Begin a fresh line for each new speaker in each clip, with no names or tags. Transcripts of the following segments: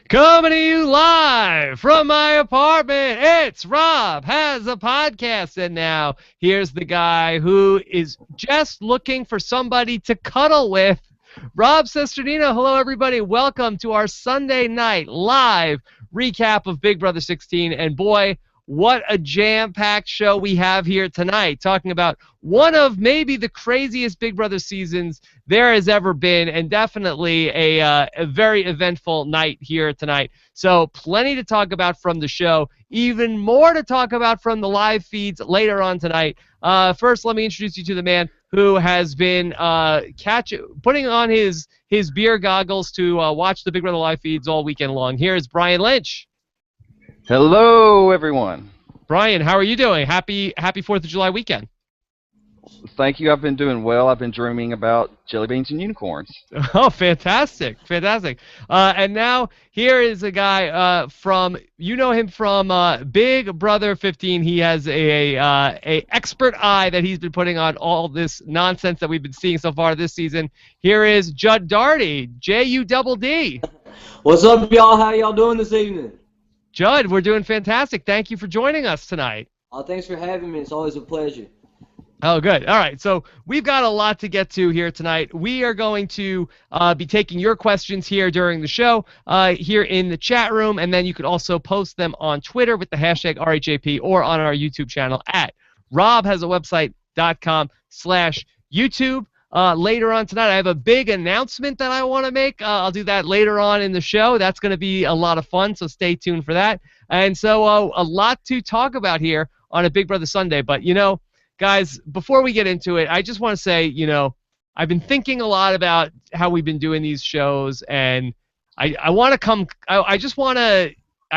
Coming to you live from my apartment, it's Rob Has a Podcast. And now here's the guy who is just looking for somebody to cuddle with. Rob Cesternino. Hello, everybody. Welcome to our Sunday night live recap of Big Brother 16. And boy, what a jam-packed show we have here tonight, talking about one of maybe the craziest Big Brother seasons there has ever been, and definitely a very eventful night here tonight. So plenty to talk about from the show, even more to talk about from the live feeds later on tonight. First, let me introduce you to the man who has been putting on his beer goggles to watch the Big Brother live feeds all weekend long. Here is Brian Lynch.
Hello, everyone.
Brian, how are you doing? Happy 4th of July weekend.
Thank you. I've been doing well. I've been dreaming about jelly beans and unicorns.
Oh, fantastic. Fantastic. And now here is a guy you know him from Big Brother 15. He has a expert eye that he's been putting on all this nonsense that we've been seeing so far this season. Here is Judd Daugherty, Judd.
What's up, y'all? How y'all doing this evening?
Judd, we're doing fantastic. Thank you for joining us tonight.
Oh, thanks for having me. It's always a pleasure.
Oh, good. All right, so we've got a lot to get to here tonight. We are going to be taking your questions here during the show, here in the chat room, and then you could also post them on Twitter with the hashtag RHAP or on our YouTube channel at robhasawebsite.com/YouTube. Later on tonight, I have a big announcement that I want to make. I'll do that later on in the show. That's going to be a lot of fun, so stay tuned for that. And so a lot to talk about here on a Big Brother Sunday. But, guys, before we get into it, I just want to say, I've been thinking a lot about how we've been doing these shows, and I want to come – I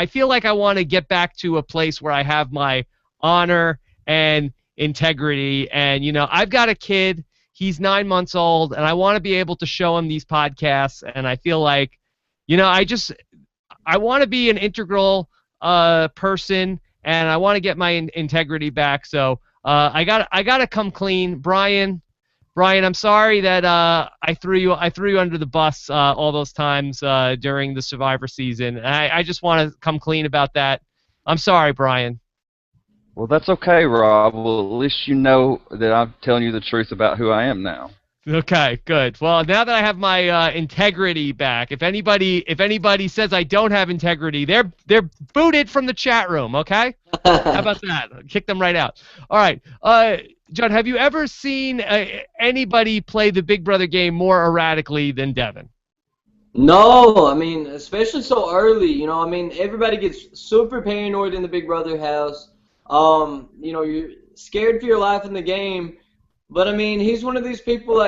feel like I want to get back to a place where I have my honor and integrity. And, I've got a kid. He's 9 months old, and I want to be able to show him these podcasts, and I feel like, I want to be an integral person, and I want to get my integrity back. So I got to come clean, Brian. I'm sorry that I threw you under the bus all those times during the Survivor season. I just want to come clean about that. I'm sorry, Brian.
Well, that's okay, Rob. Well, at least you know that I'm telling you the truth about who I am now.
Okay, good. Well, now that I have my integrity back, if anybody says I don't have integrity, they're booted from the chat room. Okay, how about that? Kick them right out. All right, Judd, have you ever seen anybody play the Big Brother game more erratically than Devin?
No, I mean, especially so early. Everybody gets super paranoid in the Big Brother house. You're scared for your life in the game. But, he's one of these people,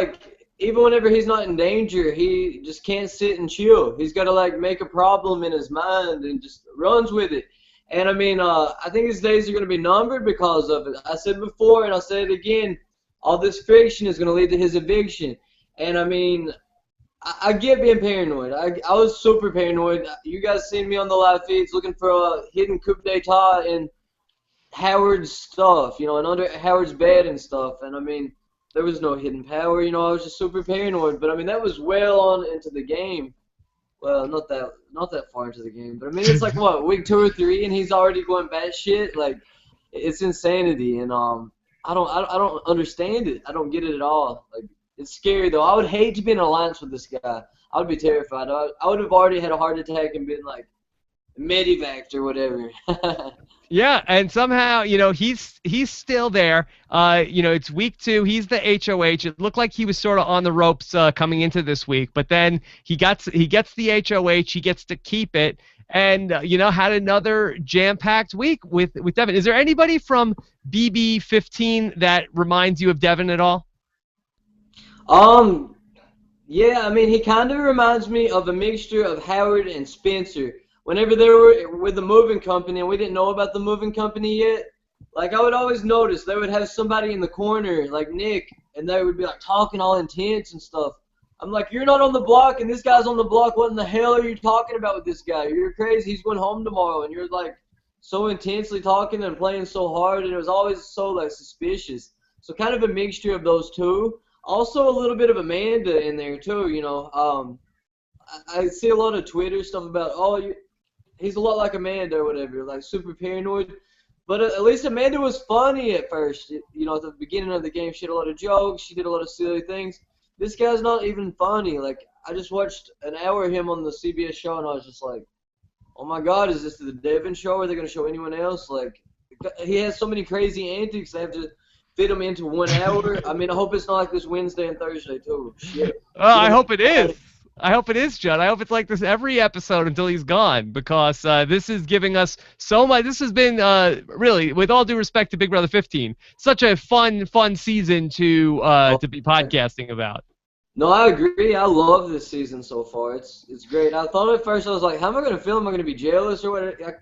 even whenever he's not in danger, he just can't sit and chill. He's got to, make a problem in his mind and just runs with it. And, I think his days are going to be numbered because of it. I said before, and I'll say it again, all this friction is going to lead to his eviction. And, I get being paranoid. I was super paranoid. You guys seen me on the live feeds looking for a hidden coup d'etat in Howard's stuff, and under Howard's bed and stuff. And, there was no hidden power. I was just super paranoid. But, that was well on into the game. Well, not that far into the game. But, it's like, what, week 2 or 3, and he's already going batshit? It's insanity. And I don't understand it. I don't get it at all. It's scary, though. I would hate to be in an alliance with this guy. I would be terrified. I would have already had a heart attack and been, medevaced or whatever.
Yeah, and somehow, he's still there. It's week 2. He's the HOH. It looked like he was sort of on the ropes coming into this week, but then he gets the HOH. He gets to keep it, and had another jam-packed week with Devin. Is there anybody from BB16 that reminds you of Devin at all?
Yeah, he kind of reminds me of a mixture of Howard and Spencer. Whenever they were with the moving company and we didn't know about the moving company yet, I would always notice they would have somebody in the corner, like Nick, and they would be talking all intense and stuff. I'm like, you're not on the block and this guy's on the block. What in the hell are you talking about with this guy? You're crazy. He's going home tomorrow. And you're so intensely talking and playing so hard, and it was always so suspicious. So kind of a mixture of those two. Also a little bit of Amanda in there too, I see a lot of Twitter stuff about, he's a lot like Amanda or whatever, like super paranoid. But at least Amanda was funny at first. You know, at the beginning of the game, she had a lot of jokes. She did a lot of silly things. This guy's not even funny. Like, I just watched an hour of him on the CBS show, and I was just like, oh my God, is this the Devin show? Are they going to show anyone else? Like, he has so many crazy antics. They have to fit him into 1 hour. I mean, I hope it's not like this Wednesday and Thursday, too. Shit.
I hope it is. I hope it is, Judd. I hope it's like this every episode until he's gone, because this is giving us so much. This has been, really, with all due respect to Big Brother 15, such a fun season to be podcasting about.
No, I agree. I love this season so far. It's great. I thought at first, I was like, how am I going to feel? Am I going to be jealous or what? I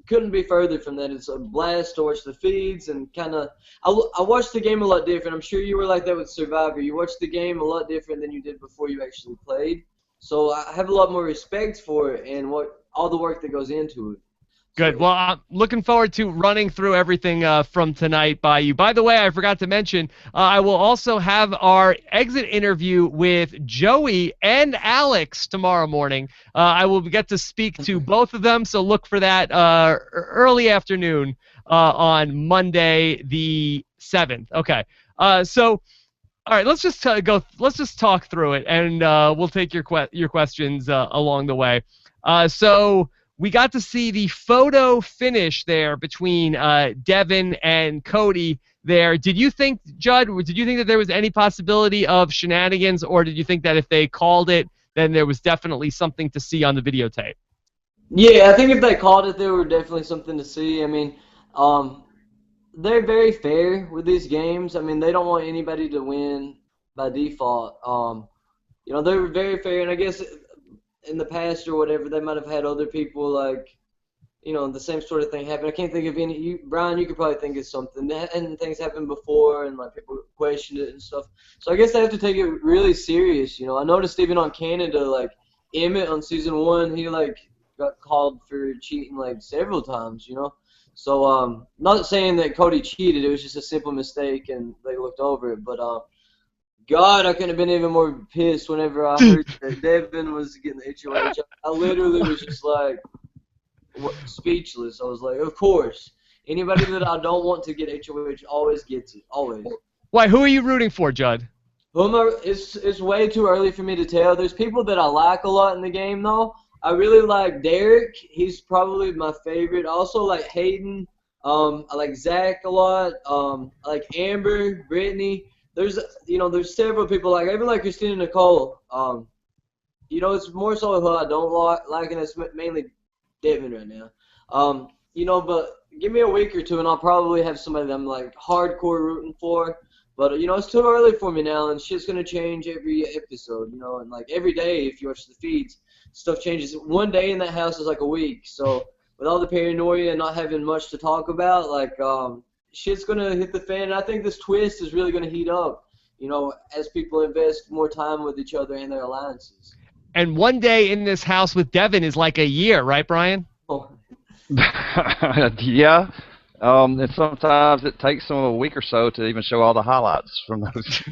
couldn't be further from that. It's a blast to watch the feeds and kind of. I watched the game a lot different. I'm sure you were like that with Survivor. You watched the game a lot different than you did before you actually played. So I have a lot more respect for it and all the work that goes into it.
Good. Well, I'm looking forward to running through everything from tonight by you. By the way, I forgot to mention, I will also have our exit interview with Joey and Alex tomorrow morning. I will get to speak to both of them, so look for that early afternoon on Monday the 7th. Okay. So. All right, let's just go. Let's just talk through it, and we'll take your questions along the way. So we got to see the photo finish there between Devin and Cody. There, did you think, Judd? Did you think that there was any possibility of shenanigans, or did you think that if they called it, then there was definitely something to see on the videotape?
Yeah, I think if they called it, there were definitely something to see. I mean, they're very fair with these games. I mean, they don't want anybody to win by default. You know, they're very fair, and I guess in the past or whatever, they might have had other people like, you know, the same sort of thing happen. I can't think of any. Brian, you could probably think of something. And things happened before, and like people questioned it and stuff. So I guess they have to take it really serious. You know, I noticed even on Canada, like Emmett on season 1, he like got called for cheating like several times. You know. So, not saying that Cody cheated, it was just a simple mistake and they looked over it. But, God, I couldn't have been even more pissed whenever I heard that Devin was getting the HOH. I literally was just like, speechless. I was like, of course. Anybody that I don't want to get HOH always gets it. Always.
Why? Who are you rooting for, Judd?
It's way too early for me to tell. There's people that I like a lot in the game, though. I really like Derek. He's probably my favorite. I also like Hayden. I like Zack a lot. I like Amber, Britney. There's several people I even like Cesternino Nicole. You know, it's more so who I don't like, and it's mainly Devin right now. You know, but give me a week or two, and I'll probably have somebody that I'm like hardcore rooting for. But you know, it's too early for me now, and shit's gonna change every episode. You know, and like every day if you watch the feeds. Stuff changes. One day in that house is like a week. So with all the paranoia and not having much to talk about, like shit's gonna hit the fan. And I think this twist is really gonna heat up. You know, as people invest more time with each other and their alliances.
And one day in this house with Devin is like a year, right, Brian?
Oh.
Yeah. And sometimes it takes them a week or so to even show all the highlights from those.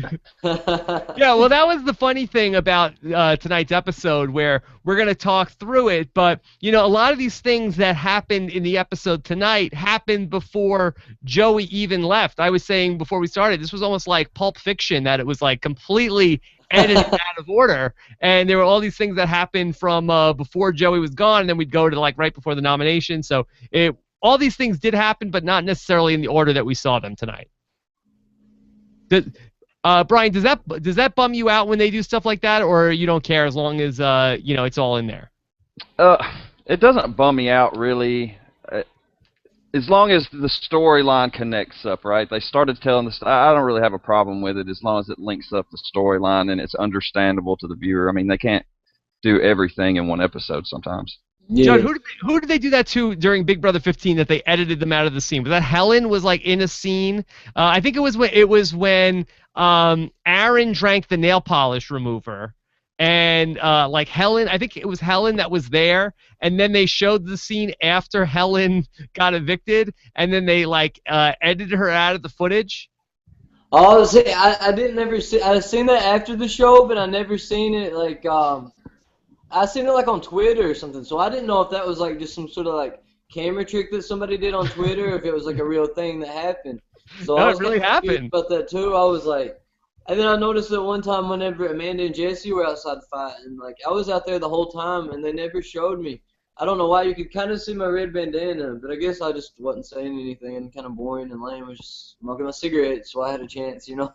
Yeah, well, that was the funny thing about tonight's episode, where we're going to talk through it. But, you know, a lot of these things that happened in the episode tonight happened before Joey even left. I was saying before we started, this was almost like Pulp Fiction, that it was like completely edited out of order. And there were all these things that happened from before Joey was gone, and then we'd go to like right before the nomination. So all these things did happen, but not necessarily in the order that we saw them tonight. Brian, does that bum you out when they do stuff like that, or you don't care as long as you know, it's all in there?
It doesn't bum me out really, as long as the storyline connects up. Right? They started telling this. I don't really have a problem with it as long as it links up the storyline and it's understandable to the viewer. I mean, they can't do everything in one episode sometimes.
Yeah.
Judd, who did they do that to during Big Brother 15 that they edited them out of the scene? Was that Helen was like in a scene? I think it was when Aaron drank the nail polish remover, and like Helen, I think it was Helen that was there, and then they showed the scene after Helen got evicted, and then they like edited her out of the footage.
Oh, see, I didn't ever see. I've seen that after the show, but I never seen it like I seen it like on Twitter or something, so I didn't know if that was like just some sort of like camera trick that somebody did on Twitter, or if it was like a real thing that happened. So
No,
I
it
was
really
kind of confused
happened.
about that too. I was like, and then I noticed that one time whenever Amanda and Jesse were outside fighting, like I was out there the whole time and they never showed me. I don't know why. You could kind of see my red bandana, but I guess I just wasn't saying anything and kind of boring and lame. I was just smoking my cigarette, so I had a chance, you know.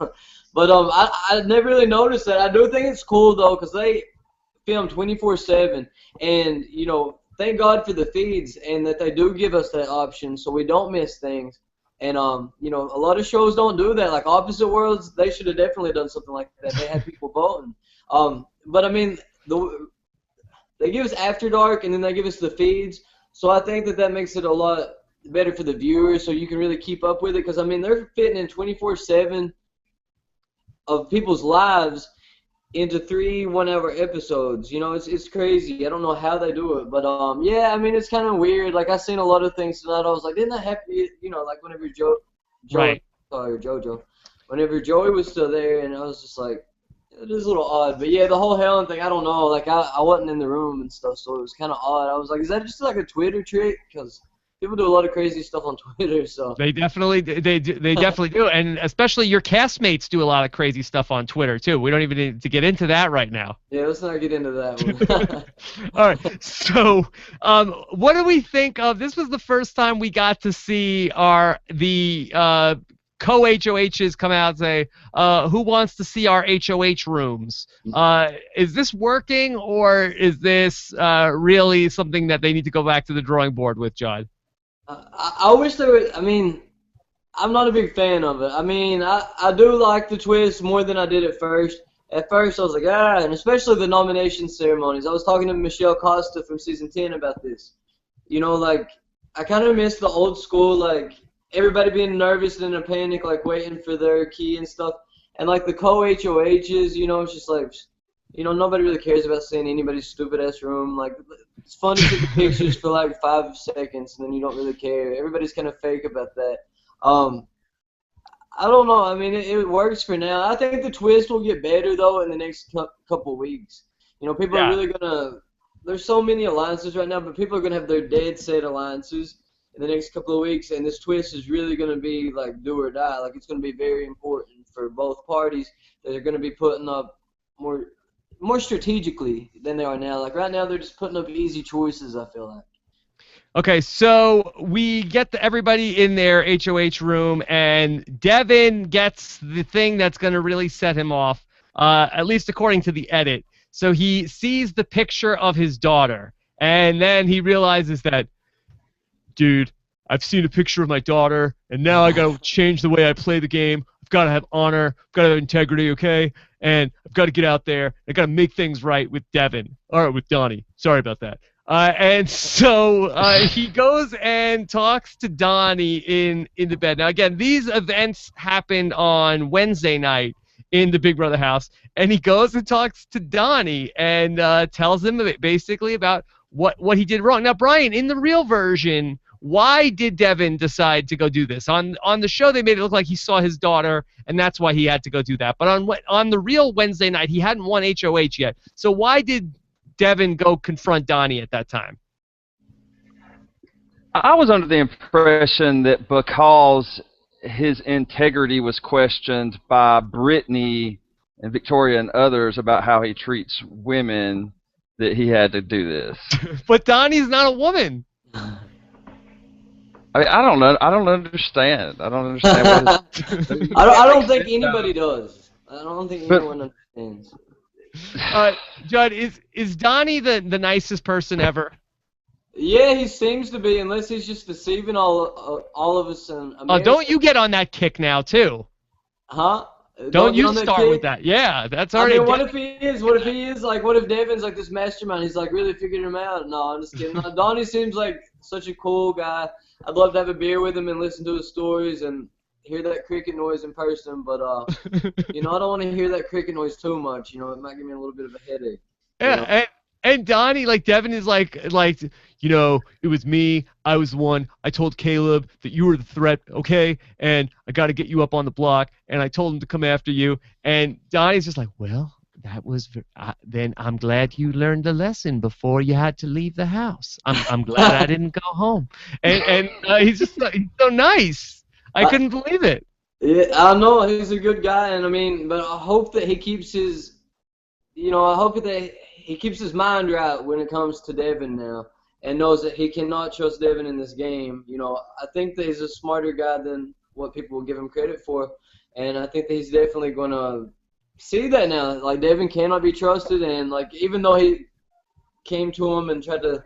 But I never really noticed that. I do think it's cool though, because they film 24/7, and you know, thank God for the feeds and that they do give us that option so we don't miss things. And you know, a lot of shows don't do that. Like Opposite Worlds, they should have definitely done something like that. They had people voting. But I mean, they give us After Dark and then they give us the feeds. So I think that makes it a lot better for the viewers, so you can really keep up with it. Because I mean, they're fitting in 24/7 of people's lives into 3 one-hour episodes. You know, it's crazy. I don't know how they do it, but yeah, I mean, it's kind of weird. Like I seen a lot of things tonight. I was like, didn't that happen? You know, like whenever
Right.
JoJo, whenever Joey was still there, and I was just like, it is a little odd. But yeah, the whole Helen thing, I don't know. Like I wasn't in the room and stuff, so it was kind of odd. I was like, is that just like a Twitter trick? Because people do a lot of crazy stuff on Twitter, so.
They definitely definitely do, and especially your castmates do a lot of crazy stuff on Twitter too. We don't even need to get into that right now.
Yeah, let's not get into that one.
All right. So, what do we think of? This was the first time we got to see the co-HOHs come out and say, who wants to see our HOH rooms? Is this working, or is this really something that they need to go back to the drawing board with, Judd?
I wish there were. I mean, I'm not a big fan of it. I mean, I do like the twist more than I did at first. At first, I was like, and especially the nomination ceremonies. I was talking to Michelle Costa from season 10 about this. You know, like, I kind of miss the old school, like, everybody being nervous and in a panic, like, waiting for their key and stuff. And, like, the co-HOHs, you know, it's just like, you know, nobody really cares about seeing anybody's stupid-ass room. Like, it's fun to take the pictures for, like, 5 seconds, and then you don't really care. Everybody's kind of fake about that. I don't know. I mean, it works for now. I think the twist will get better, though, in the next couple weeks. You know, people are really going to – there's so many alliances right now, but people are going to have their dead set alliances in the next couple of weeks, and this twist is really going to be, like, do or die. Like, it's going to be very important for both parties. They're going to be putting up more strategically than they are now. Like, right now, they're just putting up easy choices, I feel like.
Okay, so we get everybody in their HOH room, and Devin gets the thing that's going to really set him off, at least according to the edit. So he sees the picture of his daughter, and then he realizes that, dude, I've seen a picture of my daughter, and now I got to change the way I play the game. I've got to have honor. I've got to have integrity, okay? And I've got to get out there. I got to make things right with Devin, or with Donnie. Sorry about that. And so he goes and talks to Donnie in the bed. Now, again, these events happened on Wednesday night in the Big Brother house. And he goes and talks to Donnie and tells him basically about what he did wrong. Now, Brian, in the real version, why did Devin decide to go do this? On the show, they made it look like he saw his daughter, and that's why he had to go do that. But on the real Wednesday night, he hadn't won HOH yet. So why did Devin go confront Donnie at that time?
I was under the impression that because his integrity was questioned by Britney and Victoria and others about how he treats women, that he had to do this.
But Donnie's not a woman.
I mean, I don't know. I don't understand. I don't understand what
I don't think anybody does. I don't think anyone understands.
Judd, is Donnie the nicest person ever?
Yeah, he seems to be, unless he's just deceiving all of us.
Don't you get on that kick now too?
Huh?
Don't you start with that? Yeah, that's already.
I mean, what if he is? What if he is like? What if Devin's like this mastermind? He's like really figured him out. No, I'm just kidding. No, Donnie seems like such a cool guy. I'd love to have a beer with him and listen to his stories and hear that cricket noise in person, but you know, I don't want to hear that cricket noise too much. You know, it might give me a little bit of a headache.
Yeah, and Donnie, like Devin is like, you know, it was me. I was the one. I told Caleb that you were the threat, okay? And I got to get you up on the block. And I told him to come after you. And Donnie's just like, well, then I'm glad you learned the lesson before you had to leave the house. I'm glad I didn't go home. And he's so nice. I couldn't believe it.
Yeah, I know he's a good guy, and I mean, but I hope that he keeps his, I hope that he keeps his mind right when it comes to Devin now, and knows that he cannot trust Devin in this game. I think that he's a smarter guy than what people will give him credit for, and I think that he's definitely going to see that now. Like, Devin cannot be trusted, and like, even though he came to him and tried to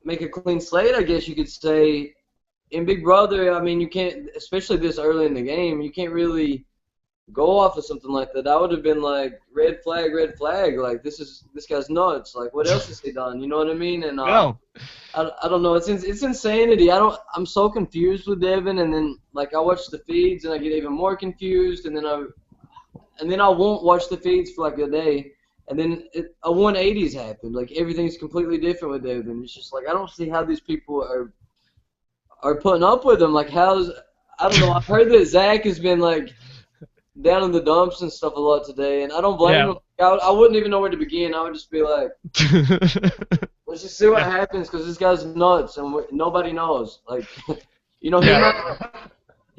make a clean slate, I guess you could say, in Big Brother, I mean, you can't, especially this early in the game, you can't really go off of something like that. I would have been like, red flag, red flag. Like, this guy's nuts. Like, what else has he done? You know what I mean? And
No.
I don't know. It's insanity. I'm so confused with Devin, and then like I watch the feeds and I get even more confused, and then I won't watch the feeds for like a day, and then a 180's happened. Like, everything's completely different with Devin. It's just like, I don't see how these people are putting up with him. Like, I don't know. I've heard that Zack has been like down in the dumps and stuff a lot today, and I don't blame him. I wouldn't even know where to begin. I would just be like, let's just see what happens, because this guy's nuts and nobody knows. Like, he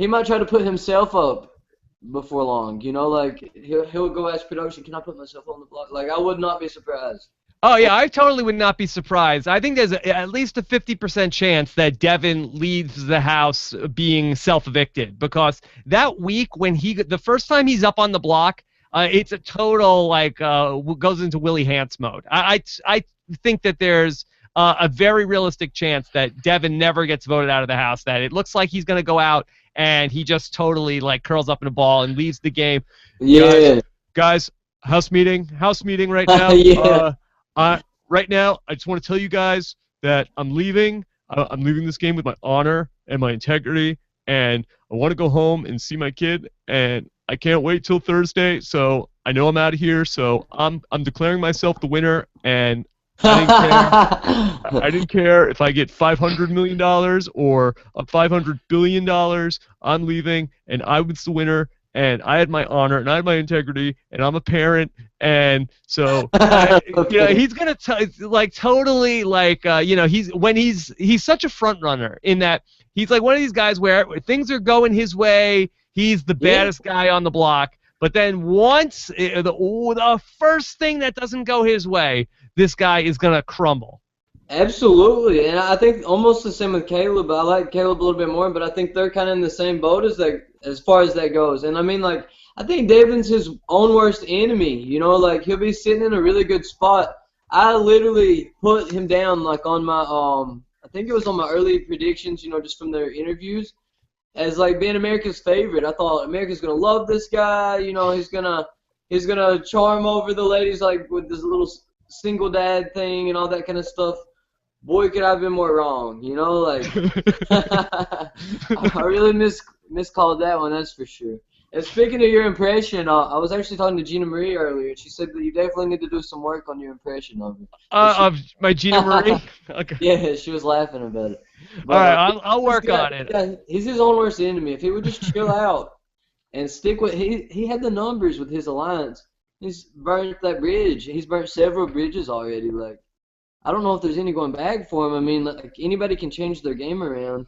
might try to put himself up before long. Like, he'll go ask production, can I put myself on the block? Like, I would not be surprised.
Oh, yeah, I totally would not be surprised. I think there's at least a 50% chance that Devin leaves the house being self-evicted, because that week when the first time he's up on the block, it's a total, like, goes into Willie Hantz mode. I think that there's a very realistic chance that Devin never gets voted out of the house, that it looks like he's going to go out and he just totally, like, curls up in a ball and leaves the game.
Yeah.
Guys, house meeting right now.
Yeah.
Right now, I just want to tell you guys that I'm leaving. I'm leaving this game with my honor and my integrity, and I want to go home and see my kid, and I can't wait till Thursday. So I know I'm out of here. So I'm declaring myself the winner, and I didn't care if I get $500 million or $500 billion. I'm leaving, and I was the winner. And I had my honor, and I had my integrity, and I'm a parent, and so he's gonna totally he's such a front runner in that he's like one of these guys where things are going his way, he's the baddest guy on the block, but then once the first thing that doesn't go his way, this guy is gonna crumble.
Absolutely, and I think almost the same with Caleb. I like Caleb a little bit more, but I think they're kind of in the same boat as far as that goes. And I mean, like, I think Devin's his own worst enemy. Like, he'll be sitting in a really good spot. I literally put him down, like, on my I think it was on my early predictions, just from their interviews, as like being America's favorite. I thought America's gonna love this guy. He's gonna charm over the ladies, like, with this little single dad thing and all that kind of stuff. Boy, could I have been more wrong, like, I really miscalled that one, that's for sure. And speaking of your impression, I was actually talking to Gina Marie earlier, and she said that you definitely need to do some work on your impression of it.
Of my Gina Marie? Okay.
Yeah, she was laughing about it. But,
all right, I'll work on it.
Yeah, he's his own worst enemy. If he would just chill out and stick with, he had the numbers with his alliance. He's burnt that bridge. He's burnt several bridges already. Like, I don't know if there's any going back for him. I mean, like, anybody can change their game around.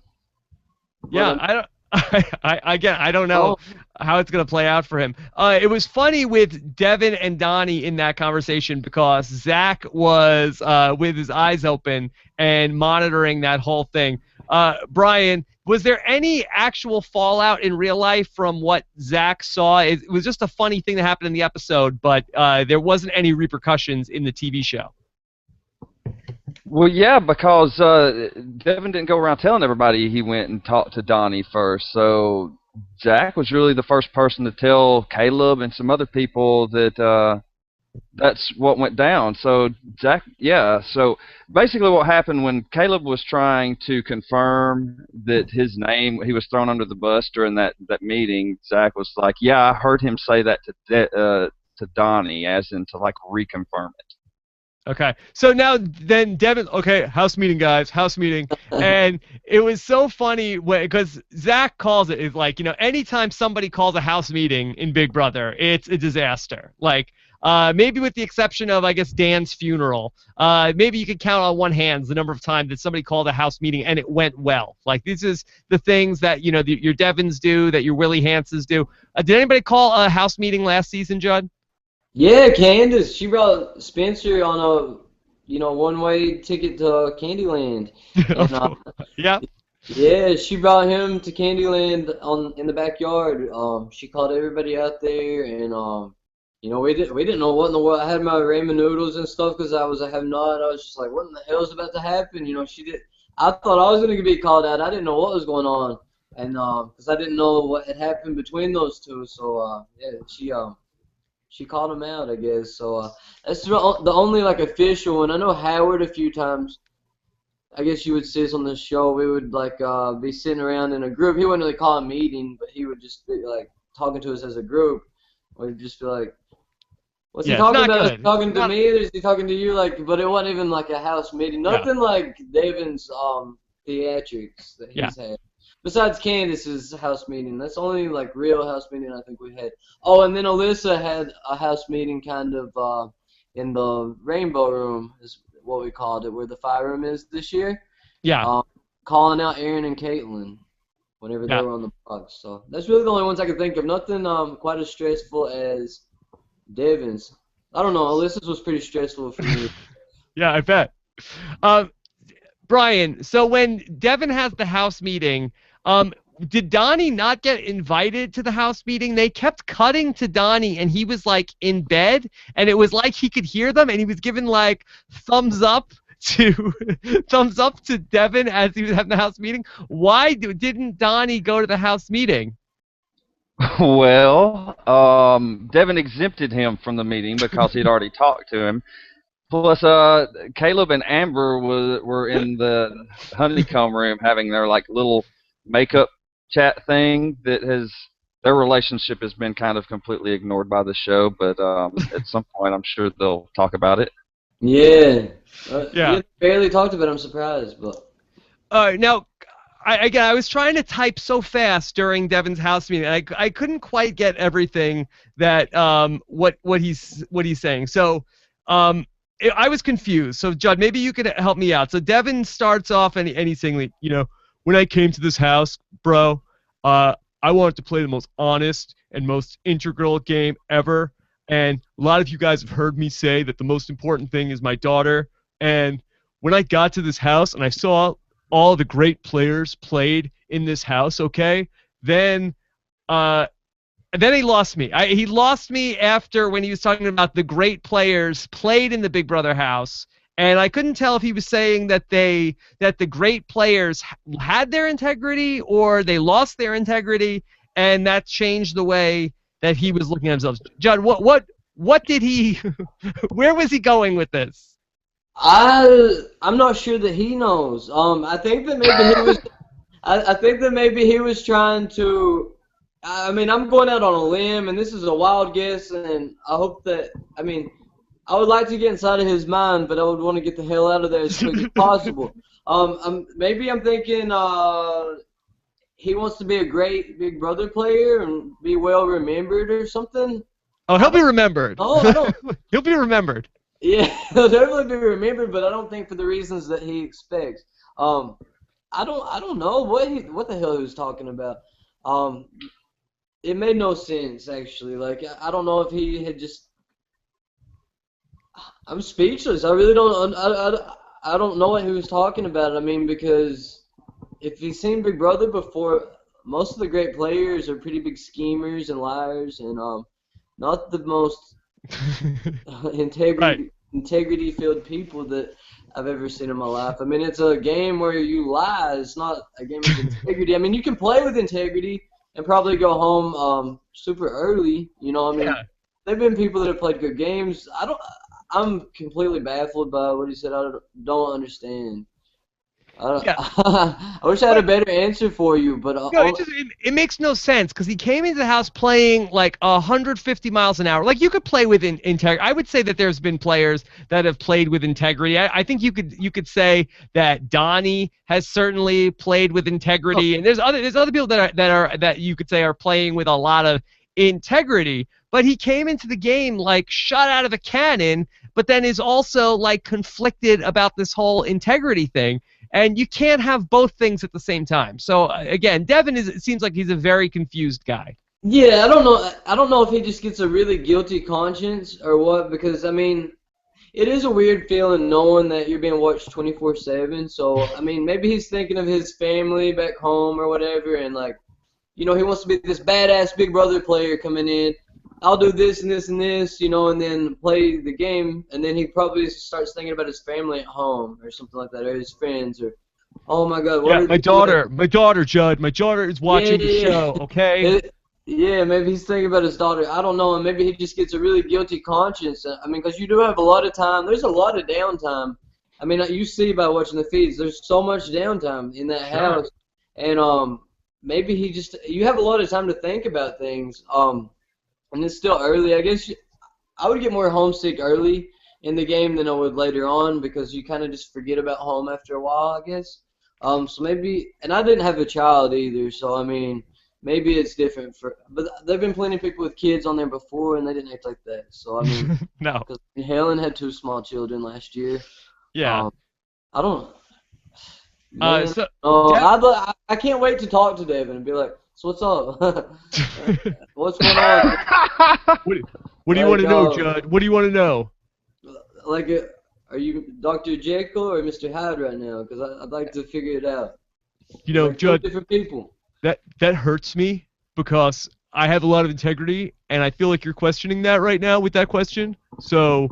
Yeah, I don't know how it's going to play out for him. It was funny with Devin and Donnie in that conversation, because Zack was with his eyes open and monitoring that whole thing. Brian, was there any actual fallout in real life from what Zack saw? It was just a funny thing that happened in the episode, but there wasn't any repercussions in the TV show.
Well, yeah, because Devin didn't go around telling everybody he went and talked to Donnie first. So Zack was really the first person to tell Caleb and some other people that that's what went down. So Zack, yeah. So basically what happened when Caleb was trying to confirm that his name, he was thrown under the bus during that meeting, Zack was like, yeah, I heard him say that to Donnie, as in to, like, reconfirm it.
Okay, so now then Devin, okay, house meeting, guys, house meeting. And it was so funny because Zack calls it, like, anytime somebody calls a house meeting in Big Brother, it's a disaster. Like, Maybe with the exception of, I guess, Dan's funeral. Maybe you could count on one hand the number of times that somebody called a house meeting and it went well. Like, this is the things that, you know, your Devins do, that your Willie Hanses do. Did anybody call a house meeting last season, Judd?
Yeah, Candace. She brought Spencer on a, one-way ticket to Candyland. And,
Yeah.
yeah, she brought him to Candyland in the backyard. She called everybody out there, and we didn't know what in the world. I had my ramen noodles and stuff because I was a have-not. I was just like, what in the hell is about to happen? She did. I thought I was gonna be called out. I didn't know what was going on, and because I didn't know what had happened between those two. So yeah, she called him out, I guess. So that's the only like official one. I know Howard a few times. I guess you would see us on the show. We would like be sitting around in a group. He wouldn't really call a meeting, but he would just be like talking to us as a group. We'd just be like, "What's he talking about? Is he talking to me, or is he talking to you?" Like, but it wasn't even like a house meeting. Nothing like Davin's theatrics that he's had. Besides Candace's house meeting, that's the only like real house meeting I think we had. Oh, and then Alyssa had a house meeting kind of in the Rainbow Room, is what we called it, where the fire room is this year.
Yeah.
Calling out Aaron and Caitlin whenever they were on the box. So that's really the only ones I can think of. Nothing quite as stressful as Devin's. I don't know. Alyssa's was pretty stressful for me.
Yeah, I bet. Brian, so when Devin has the house meeting, did Donnie not get invited to the house meeting? They kept cutting to Donnie, and he was like in bed, and it was like he could hear them, and he was giving like thumbs up to Devin as he was having the house meeting. Why didn't Donnie go to the house meeting?
Well, Devin exempted him from the meeting because he'd already talked to him. Plus, Caleb and Amber were in the honeycomb room having their like little makeup chat thing their relationship has been kind of completely ignored by the show, but at some point I'm sure they'll talk about it.
Yeah. You barely talked about it. I'm surprised, but.
Now, I was trying to type so fast during Devin's house meeting, and I couldn't quite get everything that what he's saying. So I was confused. So Judd, maybe you could help me out. So Devin starts off and he's saying, like, when I came to this house, bro, I wanted to play the most honest and most integral game ever. And a lot of you guys have heard me say that the most important thing is my daughter. And when I got to this house and I saw all the great players played in this house, okay, then he lost me. He lost me after when he was talking about the great players played in the Big Brother house. And I couldn't tell if he was saying that the great players had their integrity or they lost their integrity, and that changed the way that he was looking at himself. Judd, what did he? Where was he going with this?
I'm not sure that he knows. I think that maybe he was. I think that maybe he was trying to. I mean, I'm going out on a limb, and this is a wild guess, and I hope that. I mean, I would like to get inside of his mind, but I would want to get the hell out of there as quick as possible. Maybe I'm thinking he wants to be a great Big Brother player and be well remembered or something.
Oh, he'll be remembered.
Oh, I don't.
He'll be remembered.
Yeah, he'll definitely be remembered, but I don't think for the reasons that he expects. I don't know what the hell he was talking about. It made no sense actually. Like I don't know if he had just. I'm speechless. I really don't. I don't know what he was talking about. I mean, because if he's seen Big Brother before, most of the great players are pretty big schemers and liars, and not the most integrity-filled people that I've ever seen in my life. I mean, it's a game where you lie. It's not a game of integrity. I mean, you can play with integrity and probably go home super early. You know, I mean, there've been people that have played good games. I'm completely baffled by what he said. I don't understand. I wish I had a better answer for you, but
it makes no sense because he came into the house playing like 150 miles an hour. Like you could play with integrity. I would say that there's been players that have played with integrity. I think you could say that Donnie has certainly played with integrity, and there's other people that you could say are playing with a lot of integrity. but he came into the game like shot out of a cannon, but then is also like conflicted about this whole integrity thing. And you can't have both things at the same time. So again, Devin it seems like he's a very confused guy.
Yeah, I don't know. I don't know if he just gets a really guilty conscience or what, because I mean, it is a weird feeling knowing that you're being watched 24/7. So I mean, maybe he's thinking of his family back home or whatever, and like, you know, he wants to be this badass Big Brother player coming in. I'll do this and this and this, you know, and then play the game, and then he probably starts thinking about his family at home or something like that, or his friends, or oh my God, what
Yeah,
are
my daughter, Judd, my daughter is watching the
Yeah.
show. Okay.
Yeah, maybe he's thinking about his daughter. I don't know, and maybe he just gets a really guilty conscience. I mean, because you do have a lot of time. There's a lot of downtime. I mean, you see by watching the feeds, there's so much downtime in that house, and maybe you have a lot of time to think about things. And it's still early. I guess I would get more homesick early in the game than I would later on, because you kind of just forget about home after a while, I guess. So maybe, and I didn't have a child either, so I mean, maybe it's different but there've been plenty of people with kids on there before, and they didn't act like that. So I mean,
No.
because Helen had 2 small children last year.
Yeah.
I don't. Man,
So
I can't wait to talk to Devin and be like, so what's up? What's going on?
what do you want to know, Judd? What do you want to know?
Like, are you Dr. Jekyll or Mr. Hyde right now? Because I'd like to figure it out.
You know,
like,
Judd,
different people.
That hurts me because I have a lot of integrity, and I feel like you're questioning that right now with that question. So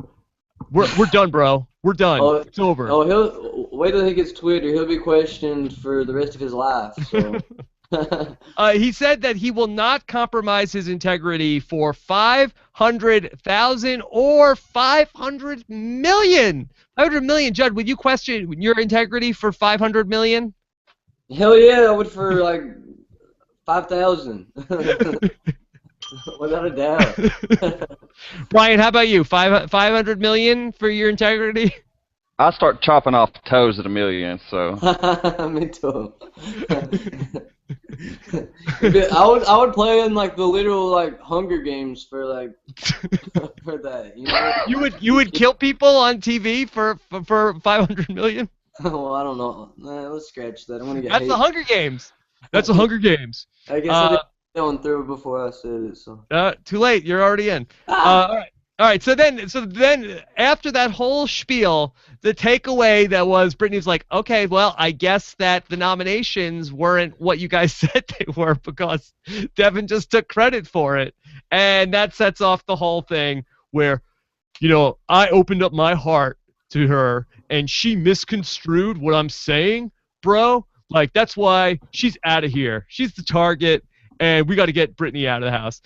we're done, bro. We're done. It's over.
Oh, he'll wait till he gets Twitter. He'll be questioned for the rest of his life. So.
He said that he will not compromise his integrity for 500,000 or 500 million. 500 million, Judd. Would you question your integrity for 500 million?
Hell yeah, I would for like 5,000. Without a doubt.
Brian, how about you? 500 million for your integrity?
I start chopping off toes at $1 million. So.
Me too. I would play in like the literal like Hunger Games for like for that. You know?
You would kill people on TV for 500 million?
Well, I don't know. Let's scratch that. I'm gonna get.
That's the Hunger Games. That's the Hunger Games.
I guess I didn't going through before I said it. So.
Too late. You're already in. All right. All right. So then after that whole spiel, the takeaway that was Britney's like, okay, well, I guess that the nominations weren't what you guys said they were because Devin just took credit for it, and that sets off the whole thing where, you know, I opened up my heart to her and she misconstrued what I'm saying, bro. Like, that's why she's out of here. She's the target, and we got to get Britney out of the house.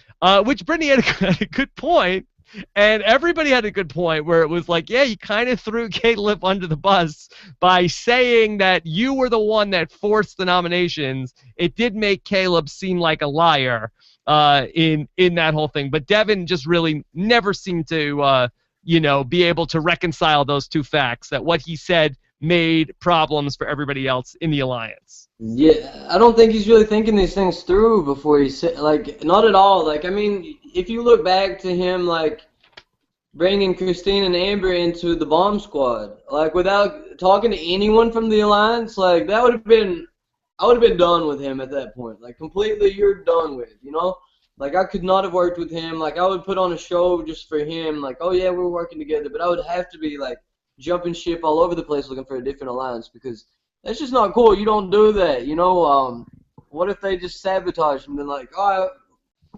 Which Britney had a good point, and everybody had a good point where it was like, yeah, you kind of threw Caleb under the bus by saying that you were the one that forced the nominations. It did make Caleb seem like a liar in that whole thing. But Devin just really never seemed to, be able to reconcile those two facts, that what he said made problems for everybody else in the alliance.
Yeah, I don't think he's really thinking these things through before he said, like, not at all. Like, I mean, if you look back to him, like, bringing Christine and Amber into the bomb squad, like, without talking to anyone from the alliance, like, I would have been done with him at that point. Like, completely, you're done with, you know? Like, I could not have worked with him. Like, I would put on a show just for him. Like, oh, yeah, we're working together. But I would have to be, like, jumping ship all over the place looking for a different alliance, because that's just not cool. You don't do that, you know? What if they just sabotage him and like, oh,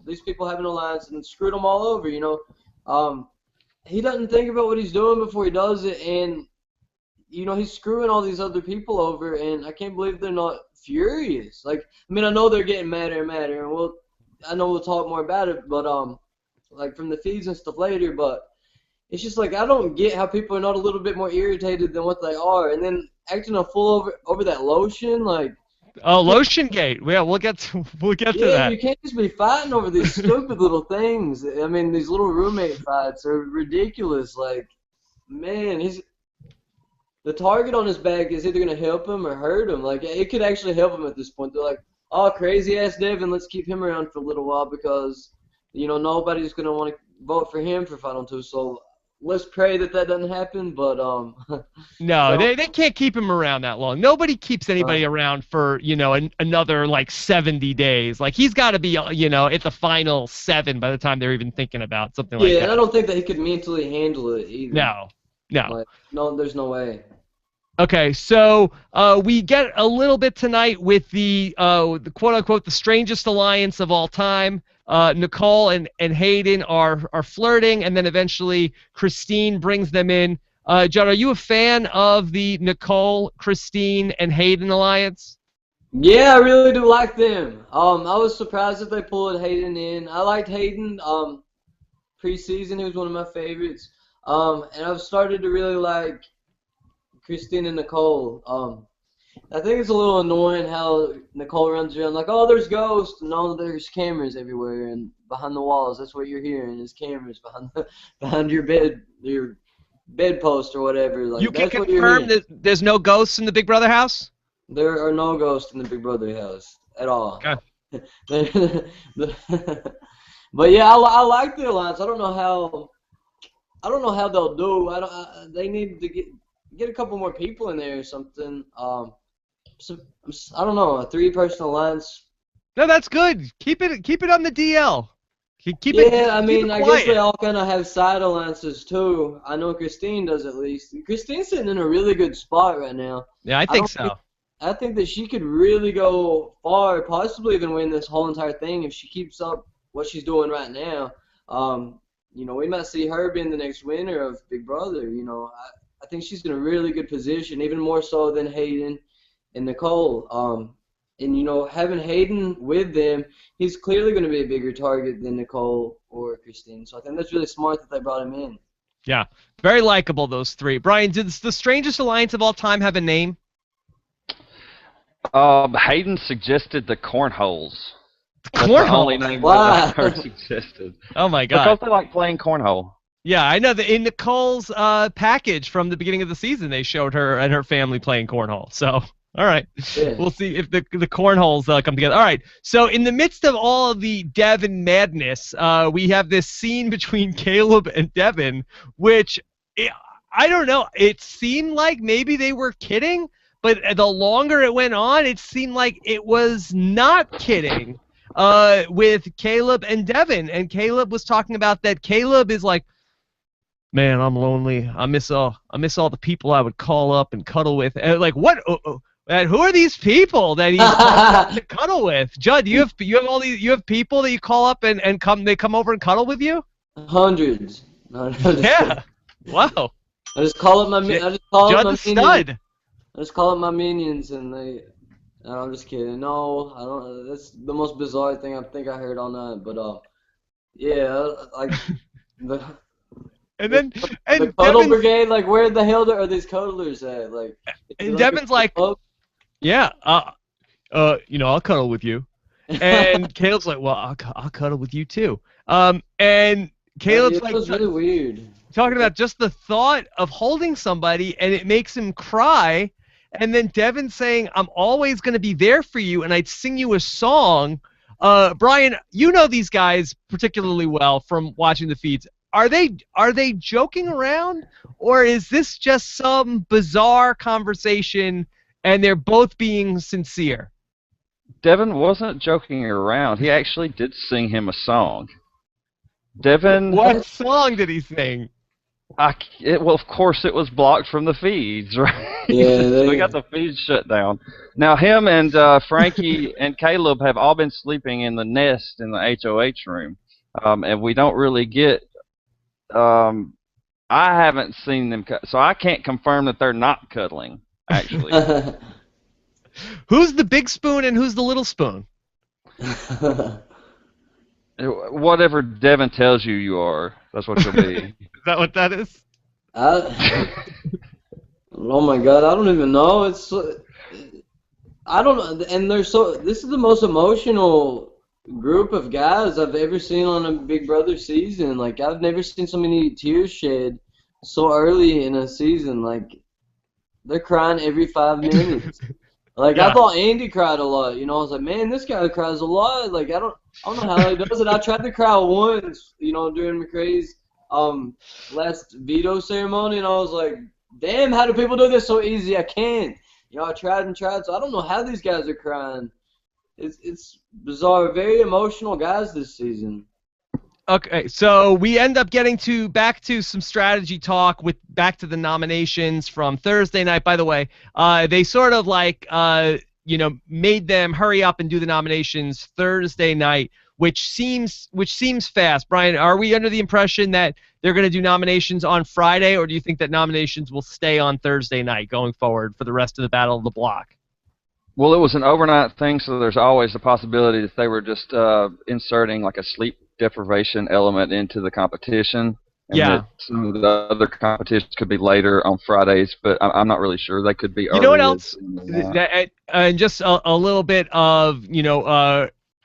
these people have an alliance and screwed them all over, you know? He doesn't think about what he's doing before he does it, and, you know, he's screwing all these other people over, and I can't believe they're not furious. Like, I mean, I know they're getting madder and madder, and I know we'll talk more about it, but, like, from the feeds and stuff later, but it's just like, I don't get how people are not a little bit more irritated than what they are, and then acting a fool over that Lotion, like.
Oh, Lotion Gate. Yeah, we'll get to that.
Yeah, you can't just be fighting over these stupid little things. I mean, these little roommate fights are ridiculous. Like, man, the target on his back is either gonna help him or hurt him. Like, it could actually help him at this point. They're like, oh, crazy ass Devin, let's keep him around for a little while because you know, nobody's gonna want to vote for him for Final Two. So let's pray that doesn't happen. But
No,
so,
they can't keep him around that long. Nobody keeps anybody around for, you know, another like 70 days. Like he's got to be, you know, at the final 7 by the time they're even thinking about something like
yeah,
that.
and I don't think that he could mentally handle it either.
No.
Like, no, there's no way.
Okay, so we get a little bit tonight with the quote-unquote the strangest alliance of all time. Nicole and Hayden are flirting, and then eventually Christine brings them in. Judd, are you a fan of the Nicole, Christine, and Hayden alliance?
Yeah, I really do like them. I was surprised that they pulled Hayden in. I liked Hayden. Preseason, he was one of my favorites. And I've started to really like Christine and Nicole. I think it's a little annoying how Nicole runs around like, oh, there's ghosts. No, there's cameras everywhere and behind the walls. That's what you're hearing is cameras behind your bedpost or whatever. Like,
You can
that's what you're
confirm
hearing.
that there's no ghosts in the Big Brother house?
There are no ghosts in the Big Brother house at all.
Okay.
But yeah, I like the alliance. I don't know how they'll do. They need to get a couple more people in there or something. So, I don't know, a 3-person alliance.
No, that's good. Keep it on the DL.
I mean, I guess they all kind of have side alliances too. I know Christine does at least. Christine's sitting in a really good spot right now.
Yeah, I think so.
I think that she could really go far, possibly even win this whole entire thing if she keeps up what she's doing right now. You know, we might see her being the next winner of Big Brother. You know, I think she's in a really good position, even more so than Hayden and Nicole. And, you know, having Hayden with them, he's clearly going to be a bigger target than Nicole or Christine. So I think that's really smart that they brought him in.
Yeah, very likable, those 3. Brian, does the strangest alliance of all time have a name?
Hayden suggested the cornholes. That's the only name that I heard suggested.
Oh my God!
Because they like playing cornhole.
Yeah, I know that in Nicole's package from the beginning of the season, they showed her and her family playing cornhole. So, all right, we'll see if the cornholes come together. All right, so in the midst of all of the Devin madness, we have this scene between Caleb and Devin, which I don't know. It seemed like maybe they were kidding, but the longer it went on, it seemed like it was not kidding. With Caleb and Devin, and Caleb was talking about that. Caleb is like, man, I'm lonely. I miss all the people I would call up and cuddle with. And like, what? And who are these people that he's to cuddle with? Judd, you have all these. You have people that you call up and they come over and cuddle with you.
Hundreds.
Yeah. Wow.
I just call up my.
Judd the stud.
I just call up my minions and they. I'm just kidding. No, I don't. That's the most bizarre thing I think I heard all night. But yeah, like the cuddle brigade. Like, where the hell are these cuddlers at? Like,
and Devin's like, yeah, you know, I'll cuddle with you. And Caleb's like, well, I'll cuddle with you too. And Caleb's like,
was really weird.
Talking about just the thought of holding somebody, and it makes him cry. And then Devin saying, I'm always going to be there for you, and I'd sing you a song. Brian, you know these guys particularly well from watching the feeds. Are they joking around, or is this just some bizarre conversation, and they're both being sincere?
Devin wasn't joking around. He actually did sing him a song. Devin...
What song did he sing?
Well, of course, it was blocked from the feeds, right?
Yeah,
we got the feeds shut down. Now, him and Frankie and Caleb have all been sleeping in the nest in the HOH room, and we don't really get. I haven't seen them, so I can't confirm that they're not cuddling. Actually,
who's the big spoon and who's the little spoon?
Whatever Devin tells you, you are. That's what you'll be.
Is that what that is?
Oh my God, I don't even know. I don't know, and this is the most emotional group of guys I've ever seen on a Big Brother season. Like, I've never seen so many tears shed so early in a season. Like, they're crying every 5 minutes. Like, yeah. I thought Andy cried a lot. You know, I was like, man, this guy cries a lot. Like, I don't know how he does it. I tried to cry once, during McCrae's last veto ceremony, and I was like, damn, how do people do this so easy? I can't. I tried and tried, so I don't know how these guys are crying. It's bizarre. Very emotional guys this season.
Okay, so we end up getting back to some strategy talk back to the nominations from Thursday night. By the way, they sort of made them hurry up and do the nominations Thursday night, which seems fast. Brian, are we under the impression that they're going to do nominations on Friday, or do you think that nominations will stay on Thursday night going forward for the rest of the Battle of the Block?
Well, it was an overnight thing, so there's always the possibility that they were just inserting like a sleep deprivation element into the competition. And that some of the other competitions could be later on Fridays, but I'm not really sure. They could be early.
You know what else? And just a little bit of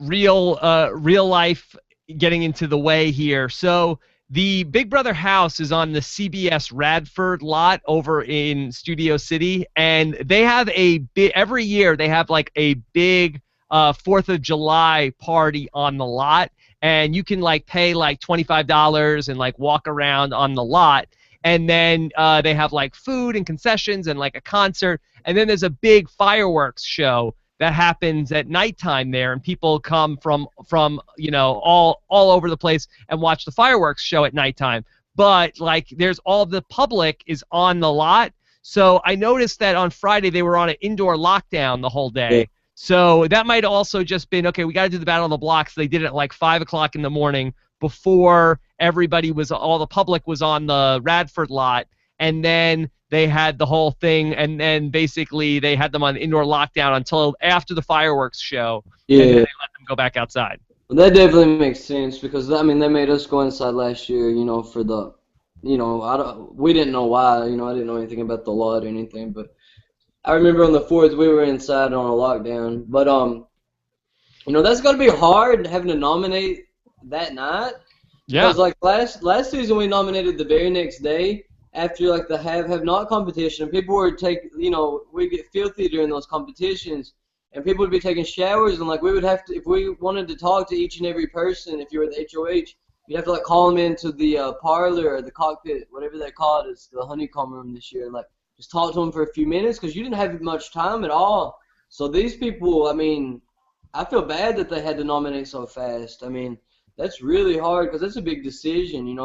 real life getting into the way here. So the Big Brother house is on the CBS Radford lot over in Studio City, and they have every year they have like a big 4th of July party on the lot, and you can pay $25 and walk around on the lot, and then they have food and concessions and a concert, and then there's a big fireworks show that happens at nighttime there, and people come from all over the place and watch the fireworks show at nighttime. But there's all the public is on the lot, so I noticed that on Friday they were on an indoor lockdown the whole day. Yeah. So that might also just been, okay, we got to do the Battle of the Block, so they did it at 5 o'clock in the morning before all the public was on the Radford lot, and then they had the whole thing, and then basically they had them on indoor lockdown until after the fireworks show, and then they let them go back outside.
Well, that definitely makes sense, because they made us go inside last year, for the, we didn't know why, I didn't know anything about the lot or anything, but I remember on the 4th we were inside on a lockdown. But that's got to be hard having to nominate that night.
Yeah.
Because last season we nominated the very next day after the have not competition, and people would we get filthy during those competitions, and people would be taking showers, and we would have to, if we wanted to talk to each and every person, if you were at the HOH, you'd have to call them into the parlor or the cockpit, whatever they call it. It's the honeycomb room this year, and just talk to them for a few minutes, because you didn't have much time at all. So these people, I feel bad that they had to nominate so fast. That's really hard, because that's a big decision, you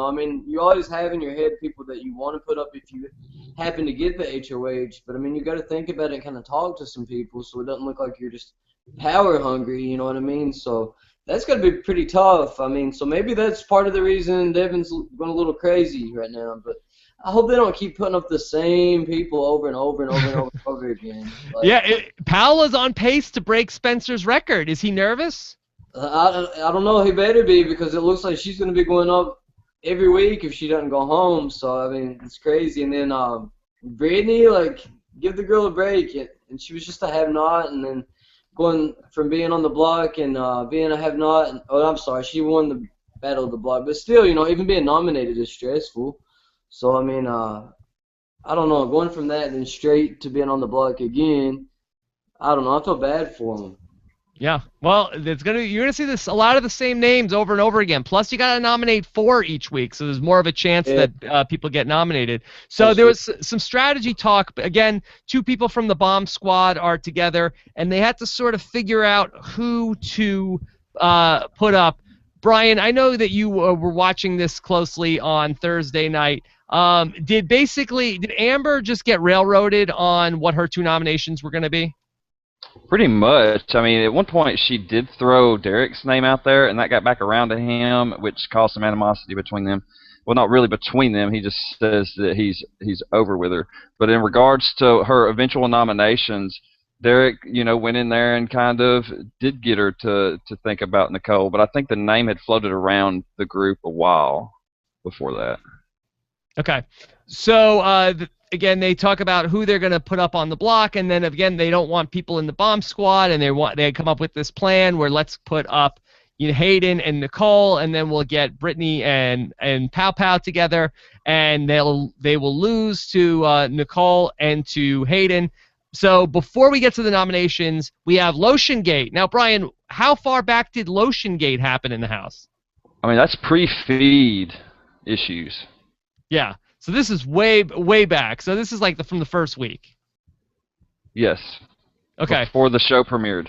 always have in your head people that you want to put up if you happen to get the HOH, but you got to think about it and kind of talk to some people so it doesn't look like you're just power hungry, you know what I mean? So that's got to be pretty tough. So maybe that's part of the reason Devin's going a little crazy right now, but I hope they don't keep putting up the same people over and over and over and over and over again.
Paola's on pace to break Spencer's record. Is he nervous?
I don't know. He better be, because it looks like she's going to be going up every week if she doesn't go home. So, it's crazy. And then Britney, give the girl a break. And she was just a have-not, and then going from being on the block and being a have-not. I'm sorry, she won the Battle of the Block. But still, even being nominated is stressful. So, I don't know. Going from that and then straight to being on the block again, I don't know. I feel bad for him.
Yeah, well, you're gonna see a lot of the same names over and over again. Plus, you gotta nominate 4 each week, so there's more of a chance that people get nominated. So there was some strategy talk. Again, 2 people from the bomb squad are together, and they had to sort of figure out who to put up. Brian, I know that you were watching this closely on Thursday night. Did Amber just get railroaded on what her 2 nominations were going to be?
Pretty much. At one point she did throw Derek's name out there, and that got back around to him, which caused some animosity between them. Well, not really between them. He just says that he's over with her. But in regards to her eventual nominations, Derek, went in there and kind of did get her to think about Nicole. But I think the name had floated around the group a while before that.
Okay. So, again, they talk about who they're going to put up on the block, and then, again, they don't want people in the bomb squad, and they come up with this plan where let's put up Hayden and Nicole, and then we'll get Britney and Pow Pow together, and they will lose to Nicole and to Hayden. So before we get to the nominations, we have Lotion Gate. Now, Brian, how far back did Lotion Gate happen in the house?
I mean, that's pre-feed issues.
Yeah. So this is way back. So this is like from the first week.
Yes.
Okay.
Before the show premiered.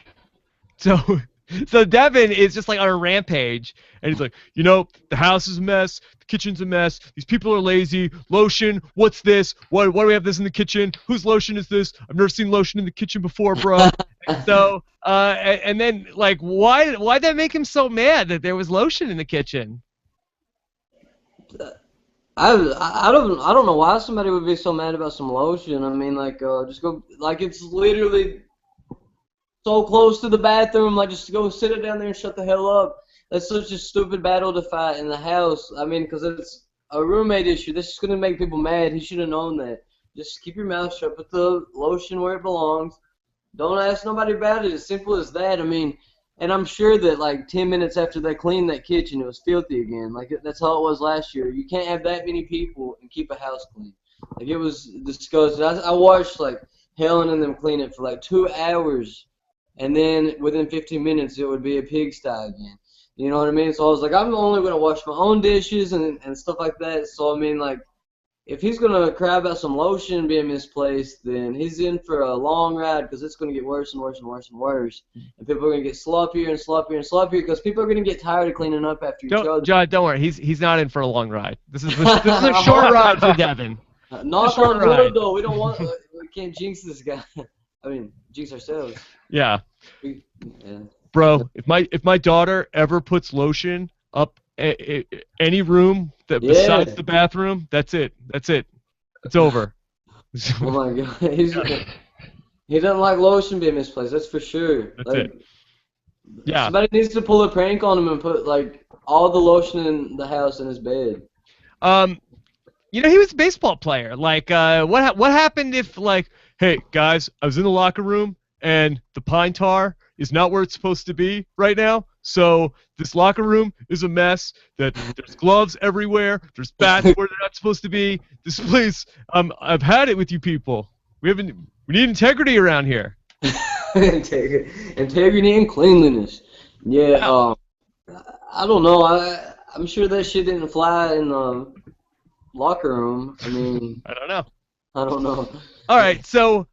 So Devin is just like on a rampage, and he's like, you know, the house is a mess, the kitchen's a mess, these people are lazy, Lotion, what's this? Why do we have this in the kitchen? Whose lotion is this? I've never seen lotion in the kitchen before, bro. And so, and then, like, why'd that make him so mad that there was lotion in the kitchen?
I don't know why somebody would be so mad about some lotion. I mean, like, just go, like, it's literally so close to the bathroom, like, just go sit it down there and shut the hell up. That's such a stupid battle to fight in the house. I mean, because it's a roommate issue. This is going to make people mad. He should have known that. Just keep your mouth shut. Put the lotion where it belongs. Don't ask nobody about it. As simple as that. I mean, and I'm sure that, like, 10 minutes after they cleaned that kitchen, it was filthy again. Like, that's how it was last year. You can't have that many people and keep a house clean. Like, it was disgusting. I watched, like, Helen and them clean it for, like, 2 hours. And then within 15 minutes, it would be a pigsty again. You know what I mean? So I was like, I'm only going to wash my own dishes and stuff like that. So, I mean, like, if he's going to cry about some lotion being misplaced, then he's in for a long ride because it's going to get worse and worse and worse and worse. And people are going to get sloppier and sloppier and sloppier because people are going to get tired of cleaning up after each other.
Judd, don't worry. He's not in for a long ride. This is a short ride for Devin.
Knock on wood, though. We don't want. We can't jinx this guy. I mean, jinx ourselves.
Yeah.
Yeah.
Bro, if my daughter ever puts lotion up any room besides the bathroom, that's it. It's over.
Oh my God, he doesn't like lotion being misplaced. That's for sure.
That's it. Yeah.
Somebody needs to pull a prank on him and put like all the lotion in the house in his bed.
You know, he was a baseball player. Like, what happened if, like, hey guys, I was in the locker room and the pine tar is not where it's supposed to be right now. So this locker room is a mess. That there's gloves everywhere. There's bats where they're not supposed to be. This place, I've had it with you people. We need integrity around here.
Integrity and cleanliness. Yeah. I don't know. I'm sure that shit didn't fly in the locker room. I mean,
I don't know.
All
right, so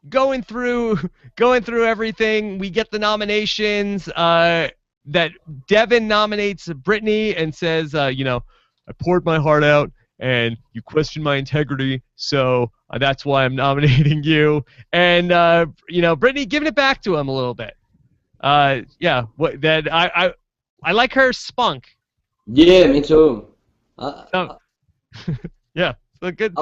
going through everything, we get the nominations. That Devin nominates Britney and says, you know, I poured my heart out and you questioned my integrity, so that's why I'm nominating you. And you know, Britney giving it back to him a little bit. Yeah, I like her spunk.
Yeah, me too.
Yeah, so good.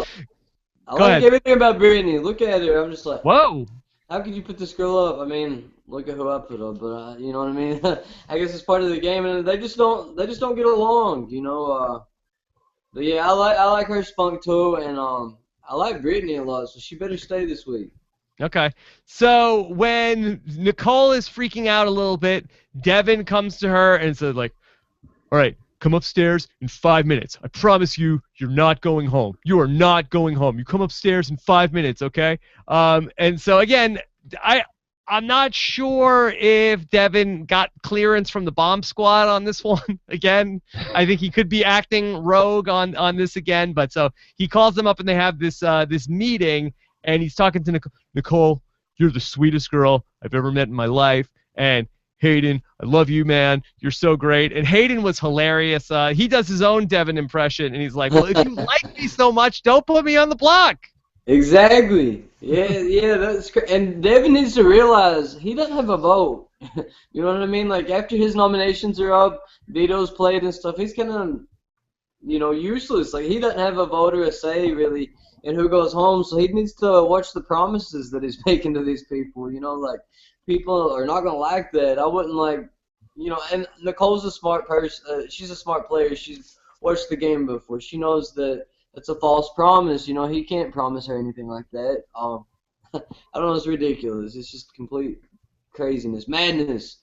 I like everything about Britney. Look at her. I'm just like,
whoa.
How could you put this girl up? I mean, look at who I put up. But you know what I mean. I guess it's part of the game, and they just don't get along. You know. But yeah, I like her spunk too, and I like Britney a lot. So she better stay this week.
Okay. So when Nicole is freaking out a little bit, Devin comes to her and says, like, all right, come upstairs in 5 minutes. I promise you, you're not going home. You are not going home. You come upstairs in 5 minutes, okay? And so, again, I'm not sure if Devin got clearance from the bomb squad on this one again. I think he could be acting rogue on this again. But so he calls them up and they have this meeting, and he's talking to Nicole, you're the sweetest girl I've ever met in my life. And Hayden, I love you, man. You're so great. And Hayden was hilarious. He does his own Devin impression, and he's like, well, if you like me so much, don't put me on the block.
Exactly. Yeah, that's great. And Devin needs to realize he doesn't have a vote. You know what I mean? Like, after his nominations are up, Veto's played and stuff, he's kind of, you know, useless. Like, he doesn't have a vote or a say, really, in who goes home. So he needs to watch the promises that he's making to these people, you know, like, people are not going to like that. I wouldn't like, you know, and Nicole's a smart person. She's a smart player. She's watched the game before. She knows that it's a false promise. You know, he can't promise her anything like that. I don't know. It's ridiculous. It's just complete craziness. Madness.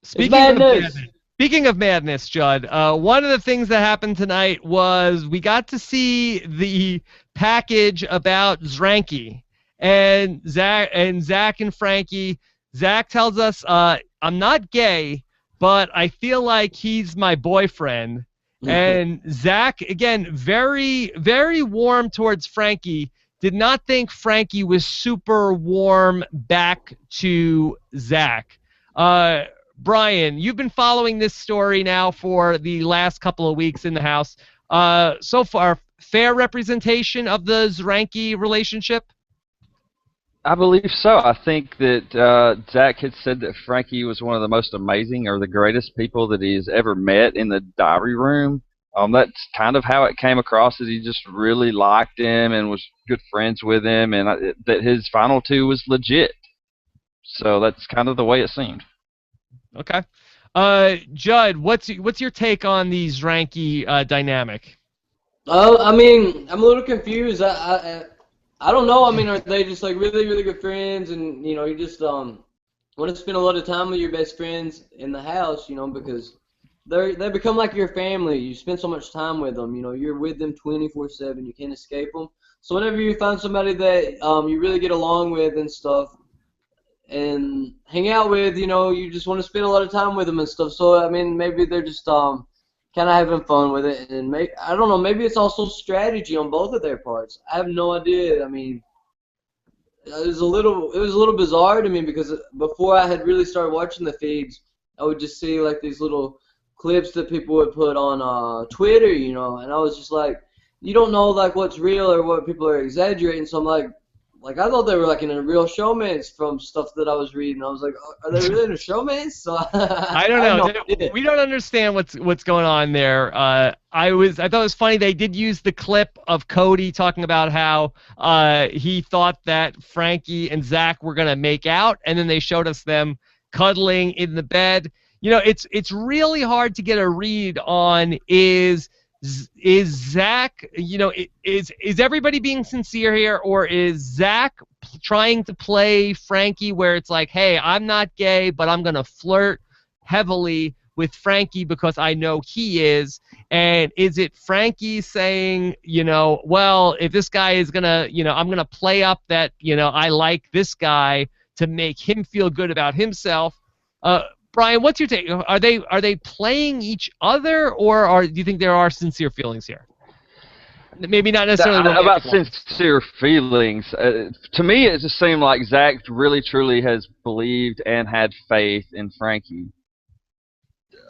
Speaking of madness, Judd, one of the things that happened tonight was we got to see the package about Zanki and Zack and Frankie. Zack tells us I'm not gay, but I feel like he's my boyfriend. And Zack, again, very, very warm towards Frankie. Did not think Frankie was super warm back to Zack. Brian, you've been following this story now for the last couple of weeks in the house. So far, fair representation of the Zanki relationship?
I believe so. I think that Zack had said that Frankie was one of the most amazing or the greatest people that he's ever met in the diary room. That's kind of how it came across, that he just really liked him and was good friends with him, and that his final two was legit. So that's kind of the way it seemed.
Okay. Judd, what's your take on the Zanki dynamic?
I mean, I'm a little confused. I don't know. I mean, are they just like really, really good friends, and you know, you just want to spend a lot of time with your best friends in the house, you know, because they become like your family. You spend so much time with them, you know, you're with them 24/7. You can't escape them. So whenever you find somebody that you really get along with and stuff, and hang out with, you know, you just want to spend a lot of time with them and stuff. So I mean, maybe they're just kind of having fun with it, and I don't know, maybe it's also strategy on both of their parts. I have no idea. I mean, it was a little bizarre to me, because before I had really started watching the feeds, I would just see like these little clips that people would put on Twitter, you know, and I was just like, you don't know like what's real or what people are exaggerating. So I'm like I thought they were like in a real showman's from stuff that I was reading. I was like, are they really in a showman's? So
I don't know. We don't understand what's going on there. I thought it was funny they did use the clip of Cody talking about how he thought that Frankie and Zack were gonna make out, and then they showed us them cuddling in the bed. You know, it's really hard to get a read on is Zack, you know, is everybody being sincere here, or is Zack trying to play Frankie where it's like, hey, I'm not gay, but I'm going to flirt heavily with Frankie because I know he is? And is it Frankie saying, you know, well, if this guy is going to, you know, I'm going to play up that, you know, I like this guy to make him feel good about himself? Brian, what's your take? Are they playing each other, or do you think there are sincere feelings here? Maybe not necessarily
about sincere feelings. To me, it just seemed like Zack really, truly has believed and had faith in Frankie.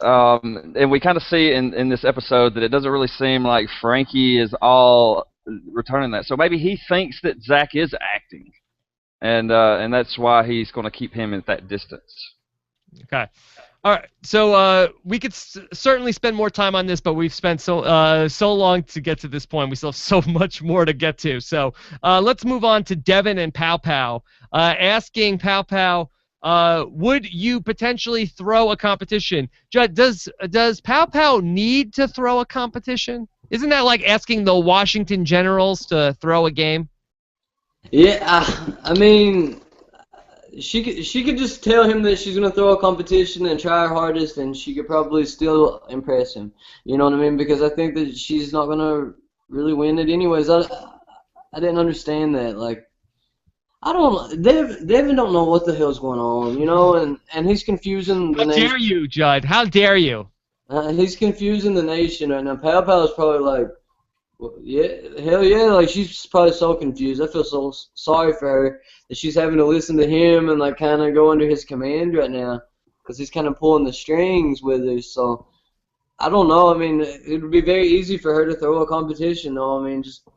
And we kind of see in this episode that it doesn't really seem like Frankie is all returning that. So maybe he thinks that Zack is acting, and that's why he's going to keep him at that distance.
Okay. All right. So we could certainly spend more time on this, but we've spent so long to get to this point. We still have so much more to get to. So let's move on to Devin and Pow Pow. Asking Pow Pow, would you potentially throw a competition? Judd, does Pow Pow need to throw a competition? Isn't that like asking the Washington Generals to throw a game?
Yeah, I mean, she could just tell him that she's gonna throw a competition and try her hardest, and she could probably still impress him. You know what I mean? Because I think that she's not gonna really win it anyways. I didn't understand that. Like, I don't. Devin don't know what the hell's going on. You know, and he's confusing the nation.
How dare you, Judd? How dare you?
He's confusing the nation right now. Pow Pow is probably like, well, yeah, hell yeah, like she's probably so confused. I feel so sorry for her that she's having to listen to him and like kind of go under his command right now, because he's kind of pulling the strings with her. So I don't know. I mean, it would be very easy for her to throw a competition. Though, I mean, just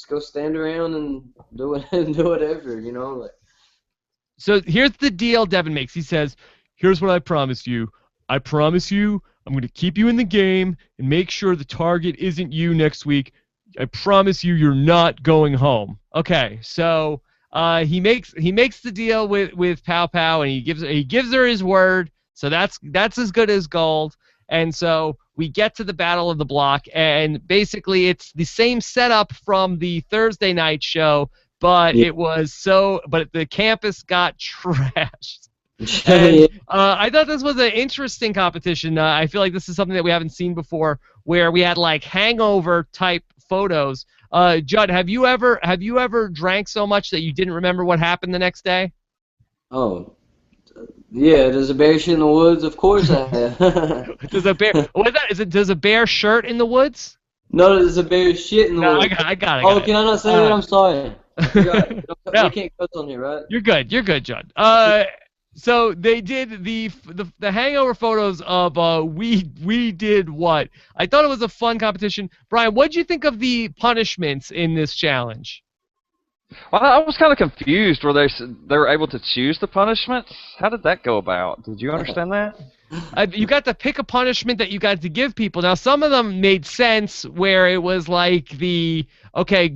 go stand around and do whatever, you know. Like.
So here's the deal Devin makes. He says, "Here's what I promise you. I promise you I'm going to keep you in the game and make sure the target isn't you next week. I promise you you're not going home." Okay, so he makes the deal with Pow Pow, and he gives her his word. So that's as good as gold. And so we get to the Battle of the Block, and basically it's the same setup from the Thursday night show, but but the campus got trashed. And, I thought this was an interesting competition. I feel like this is something that we haven't seen before, where we had like hangover type photos. Judd, have you ever drank so much that you didn't remember what happened the next day?
Oh, Yeah, there's a bear shit in the woods. Of course I have.
Does a bear? What is that? Does a bear shirt in the woods?
No, there's a bear shit in the
No,
woods.
I got
Oh,
it.
can I not say that? I'm sorry. I forgot.
No,
We can't cuss on here, right?
you're good. You're good, Judd. So they did the hangover photos of we did what? I thought it was a fun competition. Brian, what did you think of the punishments in this challenge?
Well, I was kind of confused. Were they were able to choose the punishments? How did that go about? Did you understand that?
You got to pick a punishment that you got to give people. Now, some of them made sense where it was like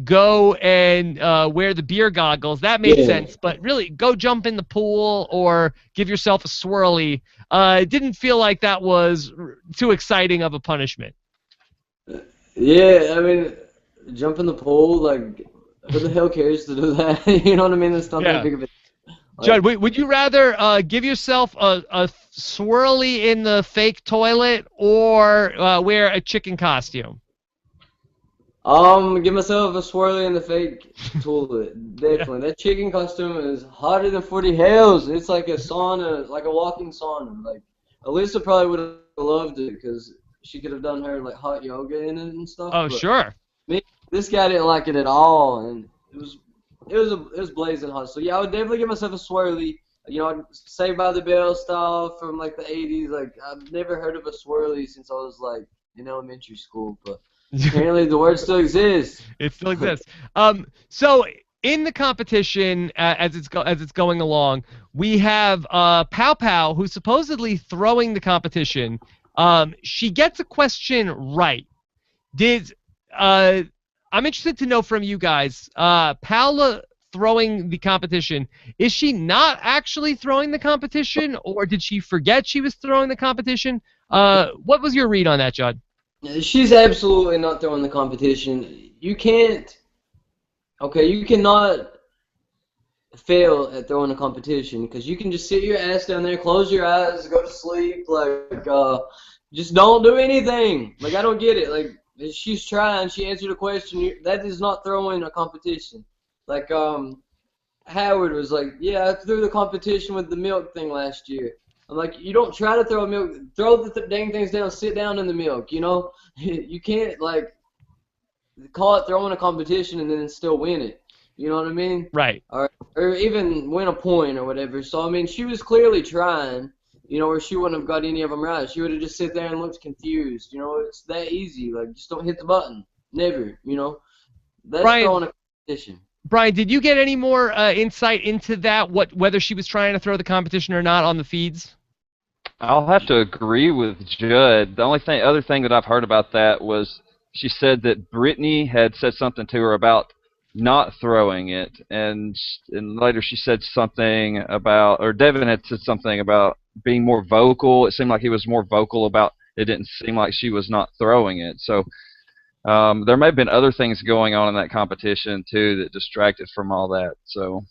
go and wear the beer goggles. That made sense. But really, go jump in the pool or give yourself a swirly. It didn't feel like that was too exciting of a punishment.
Yeah, I mean, jump in the pool, like, who the hell cares to do that? You know what I mean? It's not that big of a... Like,
Judd, would you rather give yourself a swirly in the fake toilet or wear a chicken costume?
give myself a swirly in the fake toilet. Definitely. That chicken costume is hotter than 40 hells. It's like a sauna, like a walking sauna. Like, Alyssa probably would have loved it because she could have done her like hot yoga in it and stuff.
Oh, sure.
This guy didn't like it at all, and it was blazing hot. So yeah, I would definitely give myself a swirly. You know, Saved by the Bell style from like the 80s. Like, I've never heard of a swirly since I was like in elementary school, but apparently the word still exists.
It still exists. So in the competition, as it's going along, we have Pow Pow, who's supposedly throwing the competition. She gets a question right. I'm interested to know from you guys, Paola throwing the competition, is she not actually throwing the competition, or did she forget she was throwing the competition? What was your read on that, Judd?
She's absolutely not throwing the competition. You cannot fail at throwing a competition because you can just sit your ass down there, close your eyes, go to sleep, like, just don't do anything. Like, I don't get it. Like, she's trying, she answered a question. That is not throwing a competition. Like, Howard was like, yeah, I threw the competition with the milk thing last year. I'm like, you don't try to throw milk, throw the dang things down, sit down in the milk, you know? You can't, like, call it throwing a competition and then still win it. You know what I mean?
Right.
Or even win a point or whatever. So, I mean, she was clearly trying, you know, or she wouldn't have got any of them right. She would have just sit there and looked confused. You know, it's that easy. Like, just don't hit the button. Never, you know? That's throwing a competition.
Brian, did you get any more insight into that, whether she was trying to throw the competition or not on the feeds?
I'll have to agree with Judd. The only other thing that I've heard about that was she said that Britney had said something to her about not throwing it, and later she said something about, or Devin had said something about being more vocal. It seemed like he was more vocal about it. Didn't seem like she was not throwing it. So there may have been other things going on in that competition too that distracted from all that. So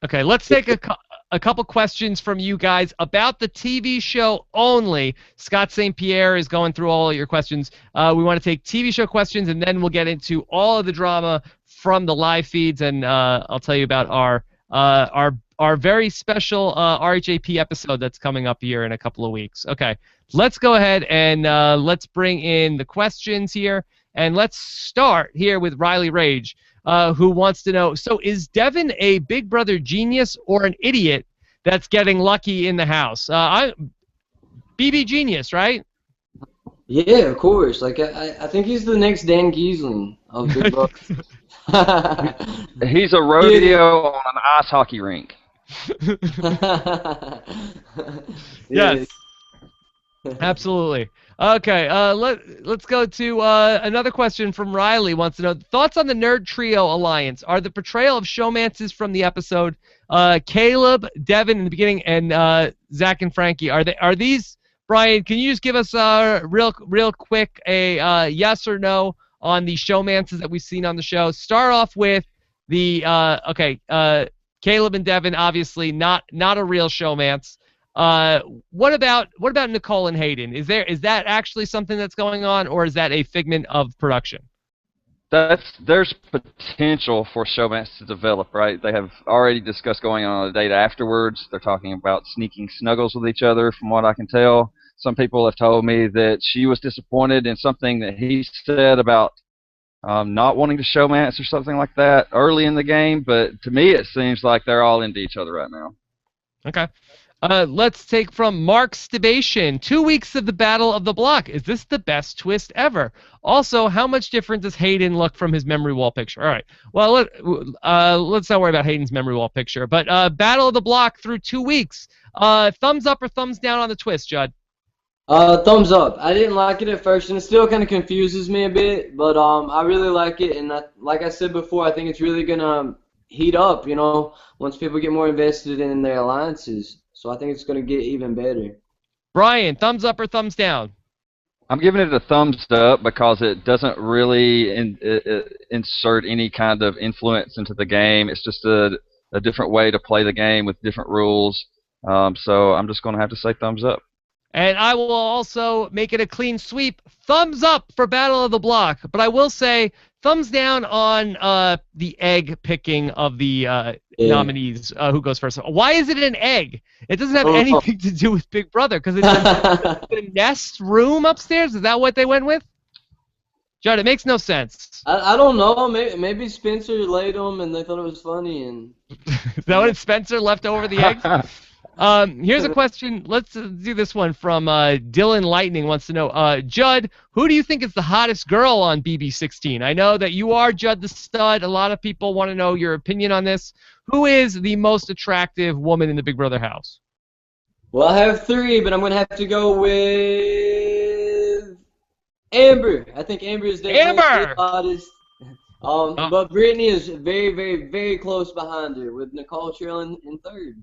okay, let's take a couple questions from you guys about the TV show only. Scott St. Pierre is going through all of your questions. We want to take TV show questions, and then we'll get into all of the drama from the live feeds, and I'll tell you about our very special RHAP episode that's coming up here in a couple of weeks. Okay, let's go ahead and let's bring in the questions here, and let's start here with Riley Rage. Who wants to know, so is Devin a Big Brother genius or an idiot that's getting lucky in the house? BB genius, right?
Yeah, of course. Like, I think he's the next Dan Giesling of Big Brother.
He's a rodeo on an ice hockey rink.
Yes. Absolutely. Okay, let's go to another question from Riley. Wants to know thoughts on the Nerd Trio alliance. Are the portrayal of showmances from the episode Caleb, Devin in the beginning, and Zack and Frankie? Are these, Brian? Can you just give us real quick a yes or no on the showmances that we've seen on the show? Start off with the Caleb and Devin, obviously not a real showmance. What about Nicole and Hayden? Is that actually something that's going on, or is that a figment of production?
There's potential for showmance to develop, right? They have already discussed going on a date afterwards. They're talking about sneaking snuggles with each other, from what I can tell. Some people have told me that she was disappointed in something that he said about not wanting to showmance or something like that early in the game. But to me, it seems like they're all into each other right now.
Okay. Let's take from Mark's Stabation. 2 weeks of the Battle of the Block. Is this the best twist ever? Also, how much different does Hayden look from his memory wall picture? All right. Well, let's not worry about Hayden's memory wall picture. But Battle of the Block through 2 weeks. Thumbs up or thumbs down on the twist, Judd?
Thumbs up. I didn't like it at first, and it still kind of confuses me a bit, but I really like it, and like I said before, I think it's really gonna heat up, once people get more invested in their alliances. So I think it's gonna get even better.
Brian, thumbs up or thumbs down?
I'm giving it a thumbs up because it doesn't really insert any kind of influence into the game. It's just a different way to play the game with different rules. So I'm just going to have to say thumbs up.
And I will also make it a clean sweep. Thumbs up for Battle of the Block. But I will say thumbs down on the egg picking of the nominees. Who goes first? Why is it an egg? It doesn't have anything to do with Big Brother because it's a nest room upstairs. Is that what they went with? Judd, it makes no sense.
I don't know. Maybe Spencer laid them and they thought it was funny. And
is that what Spencer left over the eggs? Here's a question. Let's do this one from Dylan Lightning wants to know. Judd, who do you think is the hottest girl on BB16? I know that you are Judd the Stud. A lot of people want to know your opinion on this. Who is the most attractive woman in the Big Brother house?
Well, I have 3, but I'm going to have to go with Amber. I think Amber is definitely the hottest. But Britney is very, very, very close behind her, with Nicole trailing in 3rd.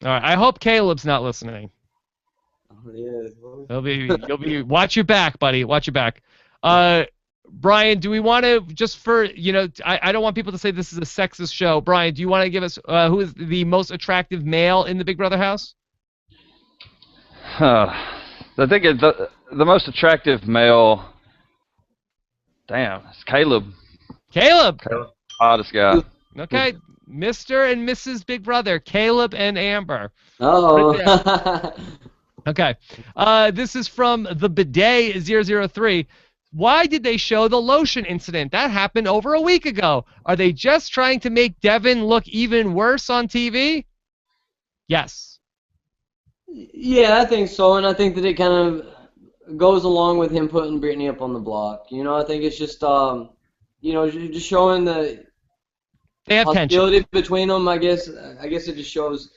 All right. I hope Caleb's not listening.
Oh, yeah.
You'll be. Watch your back, buddy. Watch your back. Brian, do we want to just for I don't want people to say this is a sexist show. Brian, do you want to give us who is the most attractive male in the Big Brother house?
I think the most attractive male. Damn, it's Caleb.
Caleb.
Hottest guy.
Okay. Mr. and Mrs. Big Brother, Caleb and Amber.
Oh.
Okay. This is from the Bidet 003. Why did they show the Lotion incident? That happened over a week ago. Are they just trying to make Devin look even worse on TV? Yes.
Yeah, I think so, and I think that it kind of goes along with him putting Britney up on the block. I think it's just just showing the
they have
hostility
tension
between them. I guess it just shows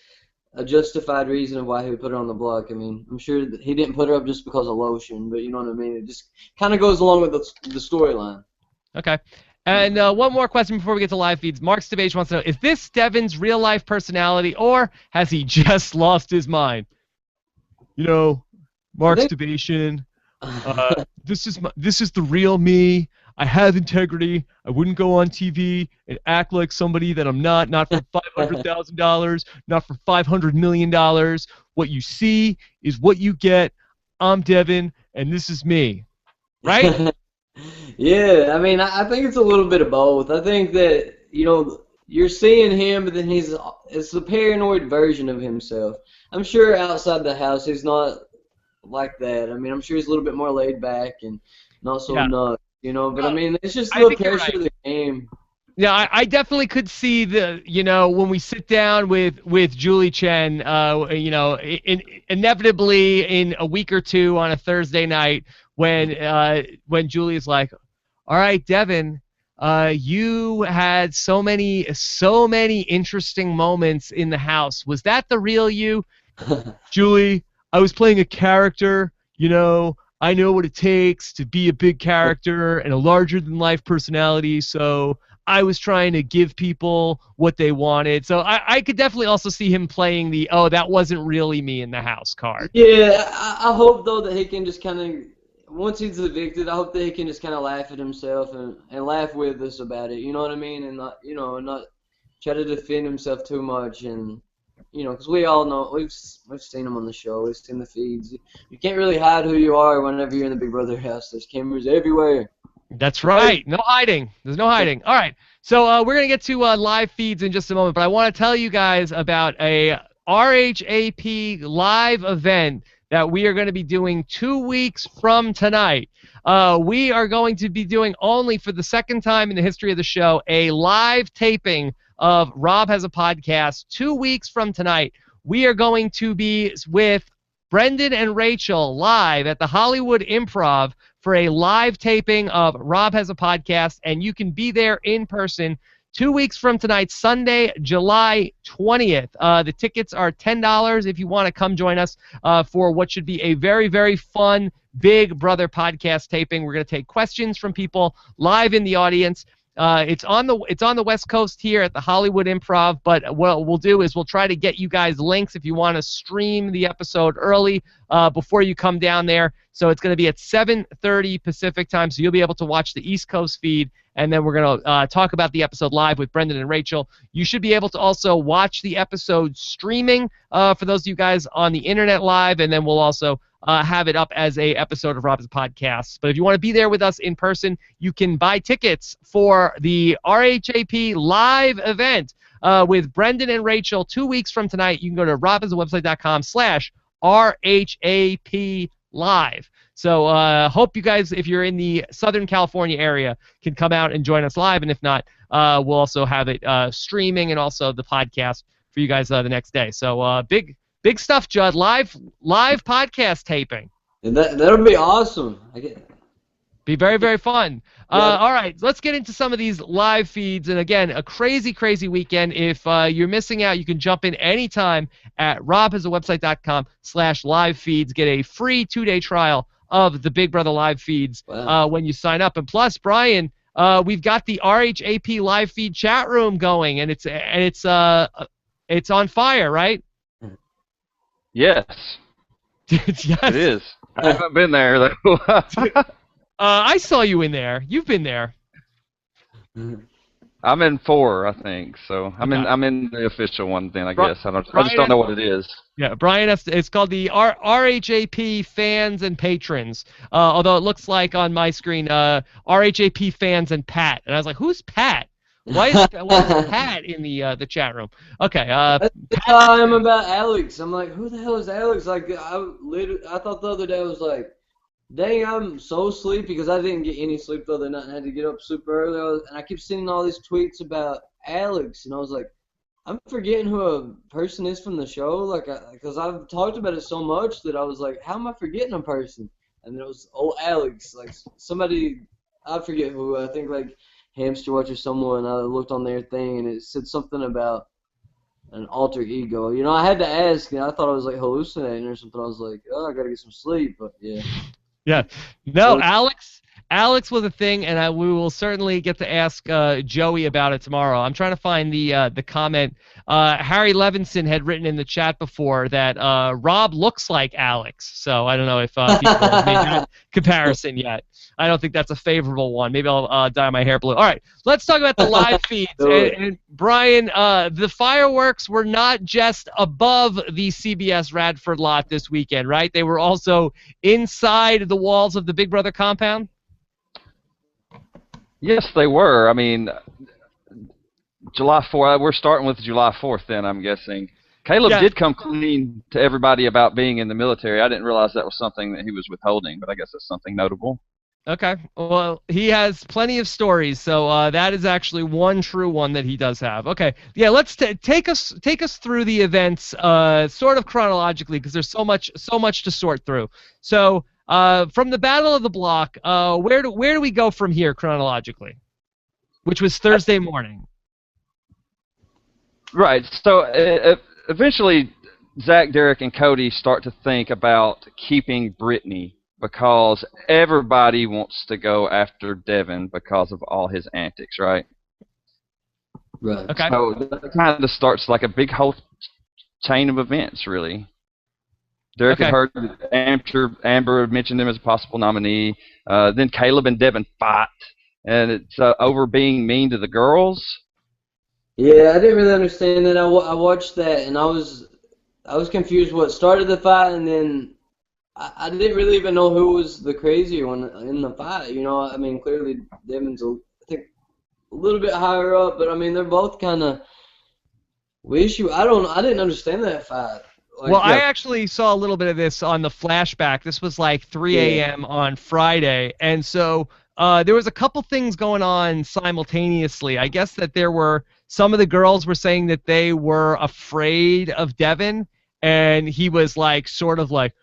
a justified reason of why he would put her on the block. I mean, I'm sure that he didn't put her up just because of Lotion, but you know what I mean. It just kind of goes along with the storyline.
Okay. And one more question before we get to live feeds. Mark Stabage wants to know: is this Devin's real life personality, or has he just lost his mind? Mark Stabation. This is the real me. I have integrity. I wouldn't go on TV and act like somebody that I'm not. Not for $500,000. Not for $500 million. What you see is what you get. I'm Devin, and this is me. Right?
Yeah, I mean, I think it's a little bit of both. I think that you're seeing him, but then it's a paranoid version of himself. I'm sure outside the house he's not like that. I mean, I'm sure he's a little bit more laid back and not so nuts. But I mean, it's just the pressure of the game.
Yeah, I definitely could see when we sit down with Julie Chen, inevitably in a week or two on a Thursday night when Julie is like, all right, Devin, you had so many interesting moments in the house. Was that the real you? Julie, I was playing a character, I know what it takes to be a big character and a larger-than-life personality, so I was trying to give people what they wanted. So I could definitely also see him playing the, oh, that wasn't really me in the house card.
Yeah, I hope, though, that he can just kind of, once he's evicted, I hope that he can just kind of laugh at himself and laugh with us about it, you know what I mean? And not, not try to defend himself too much and... because we all know, we've seen them on the show, we've seen the feeds. You can't really hide who you are whenever you're in the Big Brother house. There's cameras everywhere.
That's right. No hiding. There's no hiding. All right. So we're going to get to live feeds in just a moment, but I want to tell you guys about a RHAP live event that we are going to be doing 2 weeks from tonight. We are going to be doing, only for the second time in the history of the show, a live taping of Rob Has a Podcast 2 weeks from tonight. We are going to be with Brendan and Rachel live at the Hollywood Improv for a live taping of Rob Has a Podcast, and you can be there in person 2 weeks from tonight, Sunday, July 20th. The tickets are $10 if you want to come join us for what should be a very, very fun Big Brother podcast taping. We're going to take questions from people live in the audience. It's on the West Coast here at the Hollywood Improv, but what we'll do is we'll try to get you guys links if you want to stream the episode early before you come down there. So it's going to be at 7:30 Pacific time, so you'll be able to watch the East Coast feed, and then we're going to talk about the episode live with Brendan and Rachel. You should be able to also watch the episode streaming for those of you guys on the internet live, and then we'll also have it up as a episode of Rob's Podcast. But if you want to be there with us in person, you can buy tickets for the RHAP live event with Brendan and Rachel 2 weeks from tonight. You can go to robhasawebsite.com/RHAP live. So hope you guys, if you're in the Southern California area, can come out and join us live. And if not, we'll also have it streaming and also the podcast for you guys the next day. So big stuff, Judd. Live podcast taping.
And that'll be awesome.
Be very, very fun. All right, let's get into some of these live feeds. And again, a crazy, crazy weekend. If you're missing out, you can jump in anytime at robhasawebsite.com/live feeds. Get a free 2-day trial of the Big Brother live feeds when you sign up. And plus, Brian, we've got the RHAP live feed chat room going, and it's on fire, right?
Yes.
Yes.
It is. I haven't been there though.
I saw you in there. You've been there.
I'm in 4, I think. So I'm in the official one then, I guess. I just don't know what it is.
Yeah, Brian, it's called the RHAP Fans and Patrons. Although it looks like on my screen, RHAP Fans and Pat. And I was like, who's Pat? Why is Pat in the chat room? Okay.
I'm about Alex. I'm like, who the hell is Alex? Like, I thought the other day I was like, dang, I'm so sleepy because I didn't get any sleep the other night and I had to get up super early. And I keep seeing all these tweets about Alex, and I was like, I'm forgetting who a person is from the show, like, because I've talked about it so much that I was like, how am I forgetting a person? And it was Alex, like somebody, I forget who. I think like Hamster Watch or someone. I looked on their thing and it said something about an alter ego. You know, I had to ask, and I thought I was like hallucinating or something. I was like, oh, I gotta get some sleep, but yeah.
Yeah. No, Alex was a thing, and we will certainly get to ask Joey about it tomorrow. I'm trying to find the comment. Harry Levinson had written in the chat before that Rob looks like Alex. So I don't know if people have made that comparison yet. I don't think that's a favorable one. Maybe I'll dye my hair blue. All right, let's talk about the live feeds. And Brian, the fireworks were not just above the CBS Radford lot this weekend, right? They were also inside the walls of the Big Brother compound?
Yes, they were. I mean, July 4th, we're starting with July 4th then, I'm guessing. Caleb did come clean to everybody about being in the military. I didn't realize that was something that he was withholding, but I guess that's something notable. Okay.
Well, he has plenty of stories, so that is actually one true one that he does have. Okay. Yeah, let's take us through the events sort of chronologically because there's so much to sort through. So, from the Battle of the Block, where do we go from here chronologically? Which was Thursday morning.
Right. So eventually, Zack, Derek, and Cody start to think about keeping Britney because everybody wants to go after Devin because of all his antics, right?
Right.
Okay.
So that kind of starts like a big whole chain of events, really. Derek had heard Amber mentioned him as a possible nominee. Then Caleb and Devin fight, and it's over being mean to the girls.
Yeah, I didn't really understand that. I watched that, and I was confused what started the fight, and then I didn't really even know who was the crazier one in the fight. You know, I mean, clearly Devin's I think a little bit higher up, but I mean they're both kind of wishy. I didn't understand that fight. Like,
Well, I actually saw a little bit of this on the flashback. This was like 3
yeah,
a.m. on Friday, and so there was a couple things going on simultaneously. I guess that there were some of the girls were saying that they were afraid of Devin, and he was like, sort of like,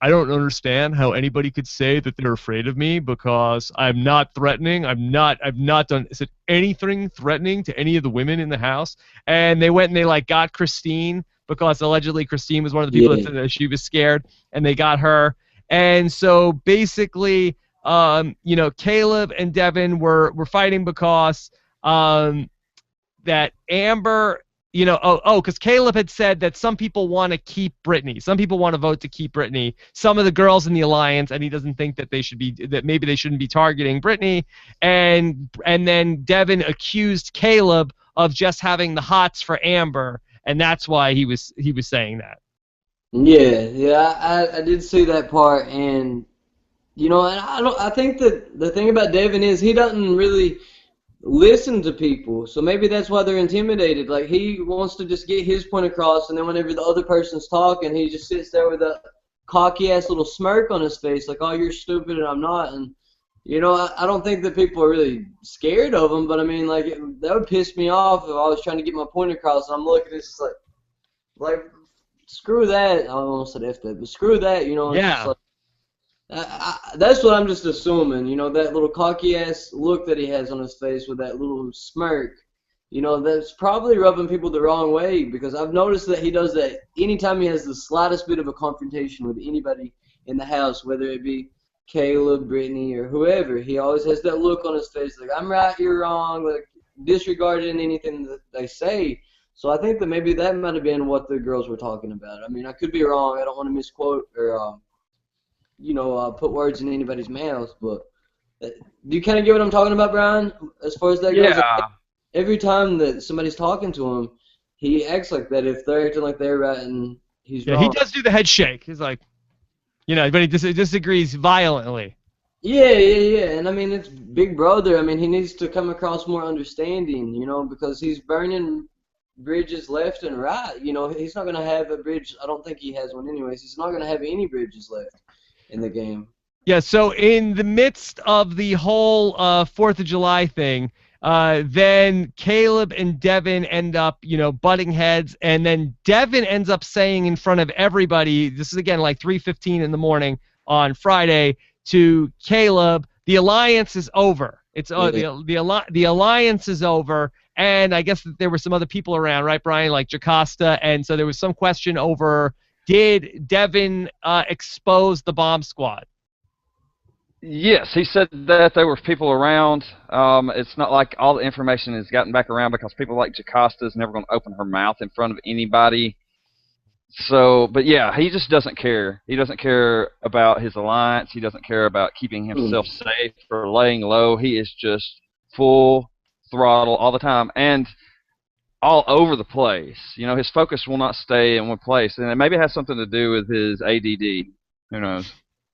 I don't understand how anybody could say that they're afraid of me because I'm not threatening. I've not done said anything threatening to any of the women in the house. And they went and they like got Christine because allegedly Christine was one of the people that
yeah,
said that she was scared, and they got her. And so basically, you know, Caleb and Devin were fighting because that Amber, you know, because Caleb had said that some people want to keep Britney. Some people want to vote to keep Britney. Some of the girls in the alliance, and he doesn't think that they should be, that maybe they shouldn't be targeting Britney. And then Devin accused Caleb of just having the hots for Amber, and that's why he was saying that.
yeah. I did see that part, and you know, and I think that the thing about Devin is he doesn't really listen to people, so maybe that's why they're intimidated. Like he wants to just get his point across, and then whenever the other person's talking, he just sits there with a cocky ass little smirk on his face, like, "Oh, you're stupid and I'm not." And you know, I don't think that people are really scared of him, but I mean, like that would piss me off if I was trying to get my point across, and I'm looking, it's just like screw that. I almost said F that, but screw that. You know, it's just
Yeah.
like. That's what I'm just assuming, you know, that little cocky ass look that he has on his face with that little smirk, you know, that's probably rubbing people the wrong way, because I've noticed that he does that anytime he has the slightest bit of a confrontation with anybody in the house, whether it be Caleb, Britney, or whoever. He always has that look on his face, like, I'm right, you're wrong, like disregarding anything that they say. So I think that maybe that might have been what the girls were talking about. I mean, I could be wrong. I don't want to misquote or you know, put words in anybody's mouth, but do you kind of get what I'm talking about, Brian? As far as that goes, like,
Yeah.
every time that somebody's talking to him, he acts like that if they're acting like they're right and he's
Yeah, he
wrong.
does do the head shake. He's like, you know, but he disagrees violently.
Yeah, and I mean, it's Big Brother. I mean, he needs to come across more understanding, you know, because he's burning bridges left and right. You know, he's not going to have a bridge. I don't think he has one anyways. He's not going to have any bridges left in the game.
Yeah, so in the midst of the whole 4th of July thing, then Caleb and Devin end up, you know, butting heads, and then Devin ends up saying in front of everybody, this is again like 3:15 in the morning on Friday, to Caleb, the alliance is over. It's
Yeah.
the alliance is over, and I guess that there were some other people around, right, Brian, like Jocasta, and so there was some question over, did Devin expose the bomb squad?
Yes, he said that there were people around. It's not like all the information has gotten back around because people like Jocasta is never going to open her mouth in front of anybody. So, but yeah, he just doesn't care. He doesn't care about his alliance. He doesn't care about keeping himself safe or laying low. He is just full throttle all the time and all over the place. You know, his focus will not stay in one place, and it maybe has something to do with his ADD. Who knows?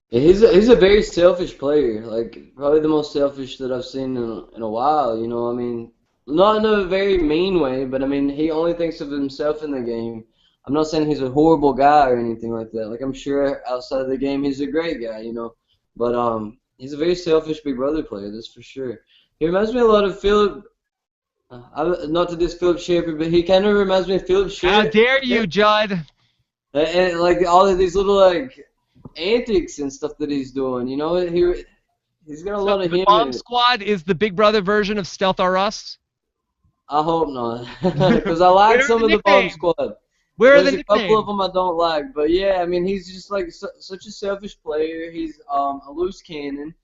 Yeah, he's a very selfish player, like probably the most selfish that I've seen in a while. You know, I mean, not in a very mean way, but I mean, he only thinks of himself in the game. I'm not saying he's a horrible guy or anything like that. Like I'm sure outside of the game, he's a great guy, you know. But he's a very selfish Big Brother player, that's for sure. He reminds me a lot of Philip. Not to diss Philip Shepard, but he kind of reminds me of Philip
How
Shepard.
dare you, Judd?
And like all of these little like antics and stuff that he's doing, you know, he's got a lot of
The
him
bomb
in it.
squad is the Big Brother version of Stealth R Us?
I hope not, because I like
Where's
some
the
of the Bomb
nickname?
Squad.
Where are the
There's a couple of
nicknames?
them I don't like, but yeah, I mean, he's just like such a selfish player. He's a loose cannon.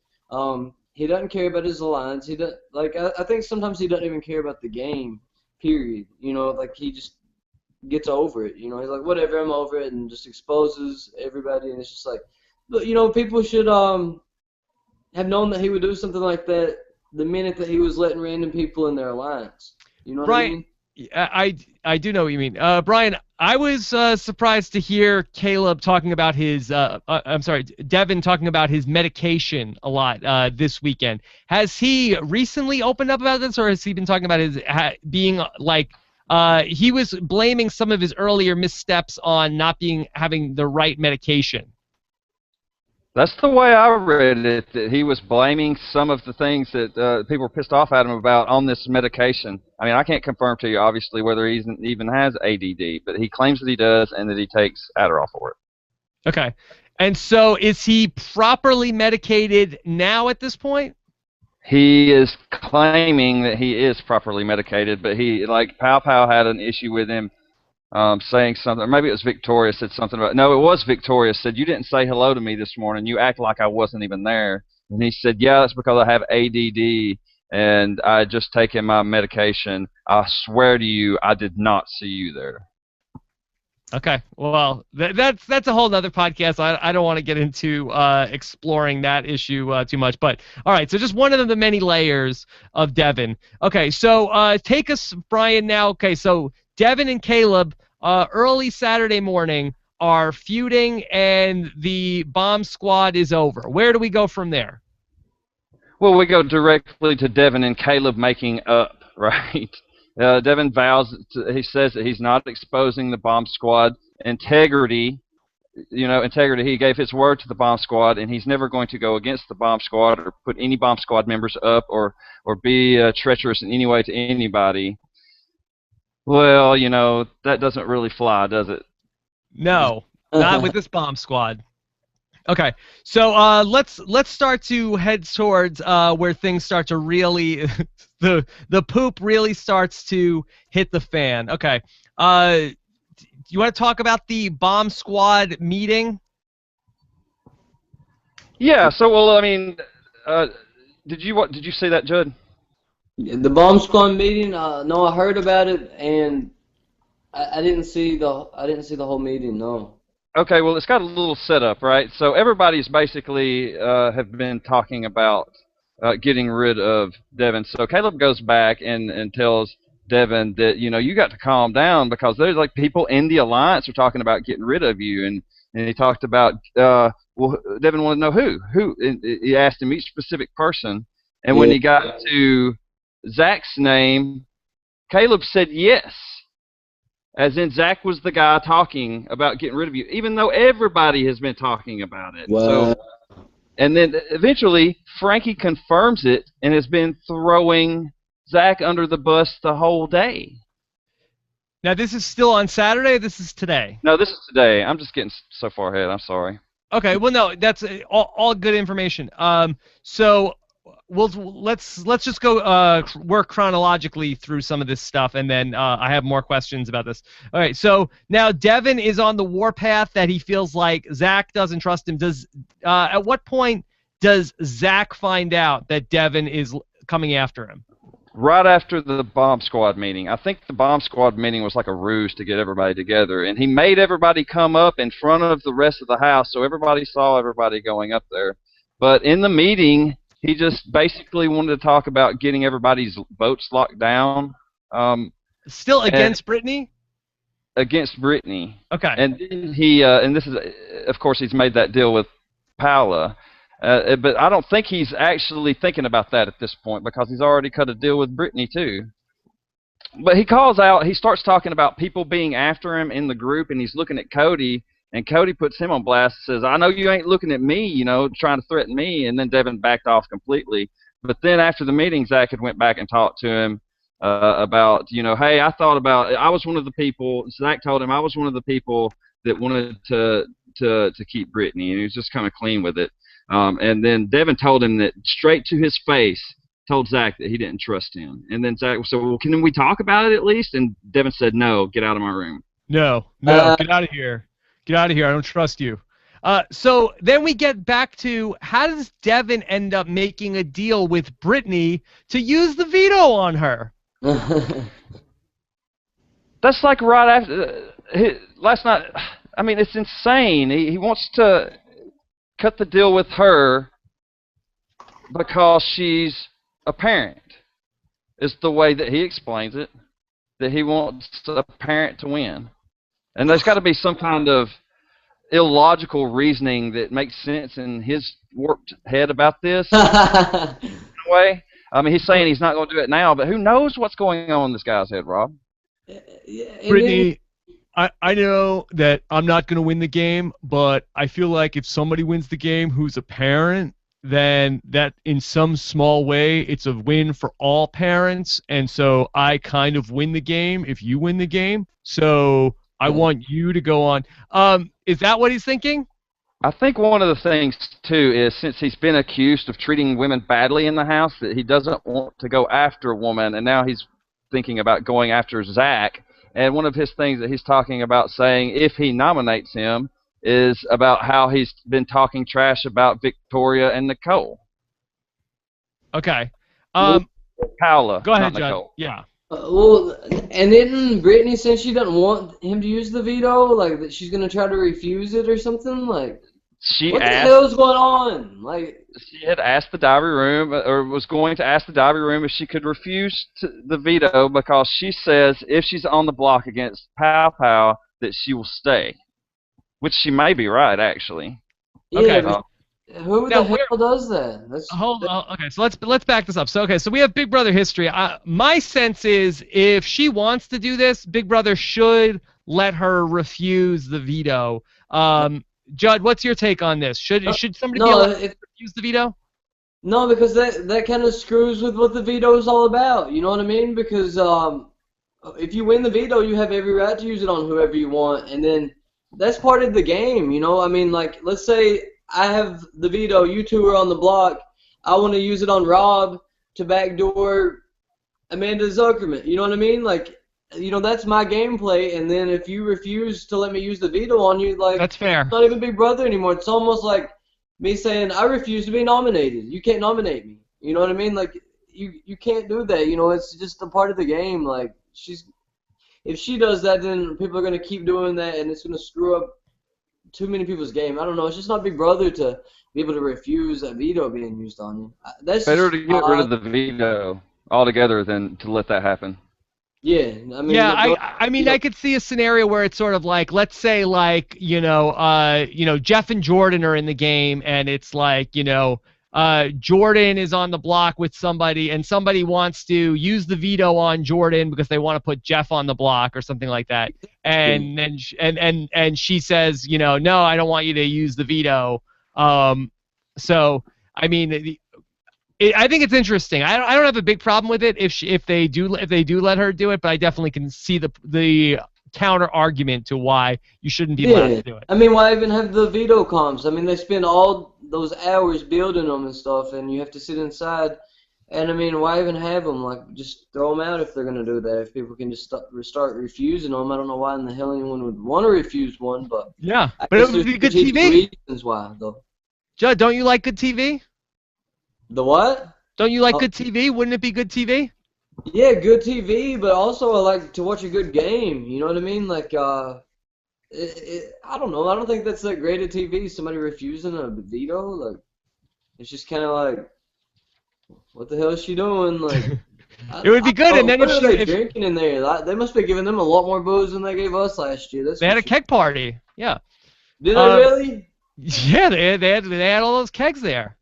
He doesn't care about his alliance. He doesn't like. I think sometimes he doesn't even care about the game. Period. You know, like he just gets over it. You know, he's like, whatever, I'm over it, and just exposes everybody. And it's just like, but you know, people should have known that he would do something like that the minute that he was letting random people in their alliance. You know what I
Right.
mean?
I do know what you mean. Brian, I was surprised to hear Caleb talking about his, I'm sorry, Devin talking about his medication a lot this weekend. Has he recently opened up about this, or has he been talking about his being like, he was blaming some of his earlier missteps on not having the right medication?
That's the way I read it, that he was blaming some of the things that people were pissed off at him about on this medication. I mean, I can't confirm to you, obviously, whether he even has ADD, but he claims that he does and that he takes Adderall for it.
Okay. And so is he properly medicated now at this point?
He is claiming that he is properly medicated, but like Pow had an issue with him saying something, or maybe it was Victoria said something about, no, it was Victoria said, you didn't say hello to me this morning, you act like I wasn't even there. And he said, yeah, that's because I have ADD and I just taken my medication. I swear to you, I did not see you there.
Okay, well, that's a whole nother podcast. I don't want to get into exploring that issue too much, but all right. So just one of the many layers of Devin. Okay, so take us, Brian. Now, okay, so Devin and Caleb early Saturday morning are feuding, and the bomb squad is over. Where do we go from there?
Well, we go directly to Devin and Caleb making up, right? Devin vows, he says that he's not exposing the bomb squad. Integrity, integrity. He gave his word to the bomb squad, and he's never going to go against the bomb squad or put any bomb squad members up or be treacherous in any way to anybody. Well, that doesn't really fly, does it?
No, not with this bomb squad. Okay, so let's start to head towards where things start to really the poop really starts to hit the fan. Okay, you want to talk about the bomb squad meeting?
Yeah. So, well, I mean, did you see that, Judd?
The bomb squad meeting? No, I heard about it, and I didn't see the whole meeting. No.
Okay, well, it's got a little setup, right? So everybody's basically have been talking about getting rid of Devin. So Caleb goes back and tells Devin that, you got to calm down because there's like people in the alliance are talking about getting rid of you. And he talked about, well, Devin wanted to know who. And he asked him each specific person. And when he got to Zack's name, Caleb said yes. As in, Zack was the guy talking about getting rid of you, even though everybody has been talking about it.
Wow.
So, and then eventually, Frankie confirms it and has been throwing Zack under the bus the whole day.
Now, this is still on Saturday, or this is today?
No, this is today. I'm just getting so far ahead. I'm sorry.
Okay, well, no, that's all good information. So let's just go work chronologically through some of this stuff, and then I have more questions about this. All right, so now Devin is on the warpath that he feels like Zack doesn't trust him. At what point does Zack find out that Devin is coming after him?
Right after the bomb squad meeting. I think the bomb squad meeting was like a ruse to get everybody together, and he made everybody come up in front of the rest of the house so everybody saw everybody going up there. But in the meeting, he just basically wanted to talk about getting everybody's votes locked down.
Still against Britney?
Against Britney.
Okay.
And then he, and this is, of course, he's made that deal with Paola. But I don't think he's actually thinking about that at this point because he's already cut a deal with Britney too. But he calls out, he starts talking about people being after him in the group, and he's looking at Cody, and Cody puts him on blast and says, I know you ain't looking at me, trying to threaten me, and then Devin backed off completely. But then after the meeting, Zack had went back and talked to him about, hey, I was one of the people, Zack told him I was one of the people that wanted to keep Britney, and he was just kind of clean with it. And then Devin told him that straight to his face, told Zack that he didn't trust him. And then Zack said, well, can we talk about it at least? And Devin said, no, get out of my room.
No, get out of here. Get out of here. I don't trust you. So then we get back to how does Devin end up making a deal with Britney to use the veto on her?
That's like right after last night. I mean, it's insane. He wants to cut the deal with her because she's a parent, is the way that he explains it. that he wants a parent to win. And there's got to be some kind of illogical reasoning that makes sense in his warped head about this. In a way. I mean, he's saying he's not going to do it now, but who knows what's going on in this guy's head, Rob?
Britney, I know that I'm not going to win the game, but I feel like if somebody wins the game who's a parent, then that in some small way it's a win for all parents, and so I kind of win the game if you win the game. So I want you to go on. Is that what he's thinking?
I think one of the things, too, is since he's been accused of treating women badly in the house, that he doesn't want to go after a woman, and now he's thinking about going after Zack. And one of his things that he's talking about saying, if he nominates him, is about how he's been talking trash about Victoria and Nicole.
Okay.
Paola.
Go ahead,
not
Judd.
Nicole.
Yeah.
Well, and didn't Britney say she doesn't want him to use the veto, like that she's gonna try to refuse it or something? Like, what the hell's going on? Like,
she had asked the diary room, or was going to ask the diary room if she could refuse the veto because she says if she's on the block against Pow that she will stay, which she may be right actually.
Yeah,
Okay.
but who the hell does that?
Hold on. Okay, so let's back this up. So we have Big Brother history. My sense is if she wants to do this, Big Brother should let her refuse the veto. Judd, what's your take on this? Should somebody be allowed to refuse the veto?
No, because that kind of screws with what the veto is all about. You know what I mean? Because if you win the veto, you have every right to use it on whoever you want, and then that's part of the game. You know, I mean, like, let's say I have the veto, you two are on the block. I want to use it on Rob to backdoor Amanda Zuckerman. You know what I mean? Like, you know, that's my gameplay, and then if you refuse to let me use the veto on you, like,
that's fair.
It's not even Big Brother anymore. It's almost like me saying, I refuse to be nominated. You can't nominate me. You know what I mean? Like, you can't do that. You know, it's just a part of the game. Like, if she does that, then people are going to keep doing that, and it's going to screw up too many people's game. I don't know. It's just not Big Brother to be able to refuse a veto being used on you. That's
better to get rid of the veto altogether than to let that happen.
Yeah, I mean.
Yeah, I mean, I could see a scenario where it's sort of like, let's say, like, Jeff and Jordan are in the game, and it's like, Jordan is on the block with somebody, and somebody wants to use the veto on Jordan because they want to put Jeff on the block or something like that, and then and she says, no, I don't want you to use the veto. So I mean. I think it's interesting. I don't have a big problem with it if they do let her do it, but I definitely can see the counter argument to why you shouldn't be allowed to do it.
I mean, why even have the veto comps? I mean, they spend all those hours building them and stuff, and you have to sit inside. And I mean, why even have them? Like, just throw them out if they're gonna do that. If people can just start refusing them, I don't know why in the hell anyone would want to refuse one, but
yeah, but it would be good TV.
Reasons why, though.
Judd, don't you like good TV?
The what?
Don't you like good TV? Wouldn't it be good TV?
Yeah, good TV, but also I like to watch a good game. You know what I mean? Like, I don't know. I don't think that's that great at TV. Somebody refusing a veto, like, it's just kind of like, what the hell is she doing? Like,
it would be good. And then
if they drinking in there, they must be giving them a lot more booze than they gave us last year.
They had a keg party. Yeah.
Did they really?
Yeah, they had all those kegs there.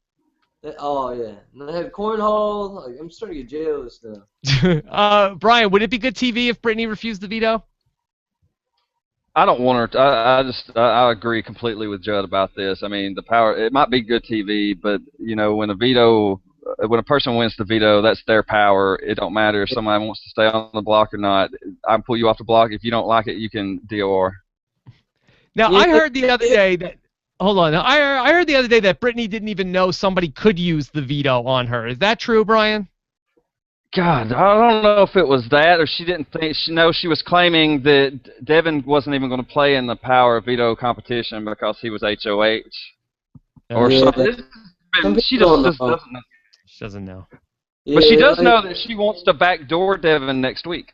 Oh yeah, and they had cornhole. Like, I'm starting to get jealous now.
Brian, would it be good TV if Britney refused the veto?
I don't want her. I agree completely with Judd about this. I mean, the power. It might be good TV, but when a person wins the veto, that's their power. It don't matter if somebody wants to stay on the block or not. I can pull you off the block. If you don't like it, you can DOR.
Now, I heard the other day that. Hold on. I heard the other day that Britney didn't even know somebody could use the veto on her. Is that true, Brian?
God, I don't know if it was that or she didn't think. She was claiming that Devin wasn't even going to play in the power veto competition because he was HOH or something. She just doesn't know.
She doesn't know.
But she does know that she wants to backdoor Devin next week.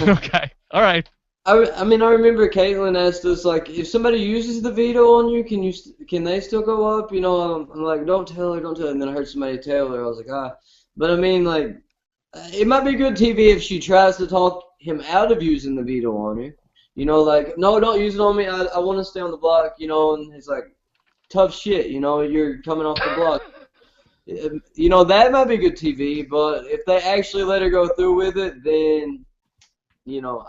Okay. All right.
I mean, I remember Caitlin asked us, like, if somebody uses the veto on you, can they still go up? I'm like, don't tell her. And then I heard somebody tell her. I was like, ah. But I mean, like, it might be good TV if she tries to talk him out of using the veto on her. You know, like, no, don't use it on me. I want to stay on the block. You know, and he's like, tough shit. You know, you're coming off the block. You know, that might be good TV, but if they actually let her go through with it, then, you know,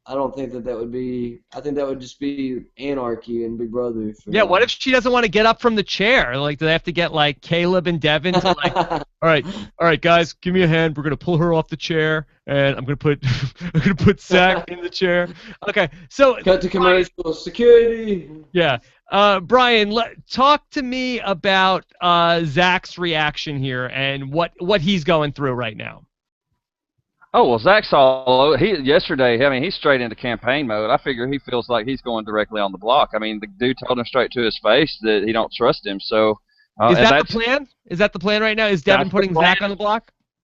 I don't think that would be. I think that would just be anarchy in Big Brother.
Yeah, what if she doesn't want to get up from the chair? Like, do they have to get like Caleb and Devin to like, all right, guys, give me a hand. We're gonna pull her off the chair, and I'm gonna put Zack in the chair. Okay, so
cut to commercial. Security.
Yeah, Brian, talk to me about Zack's reaction here and what he's going through right now.
Oh, well, Zack's yesterday, I mean, he's straight into campaign mode. I figure he feels like he's going directly on the block. I mean, the dude told him straight to his face that he don't trust him. So
is that the plan? Is that the plan right now? Is Devin putting Zack on the block?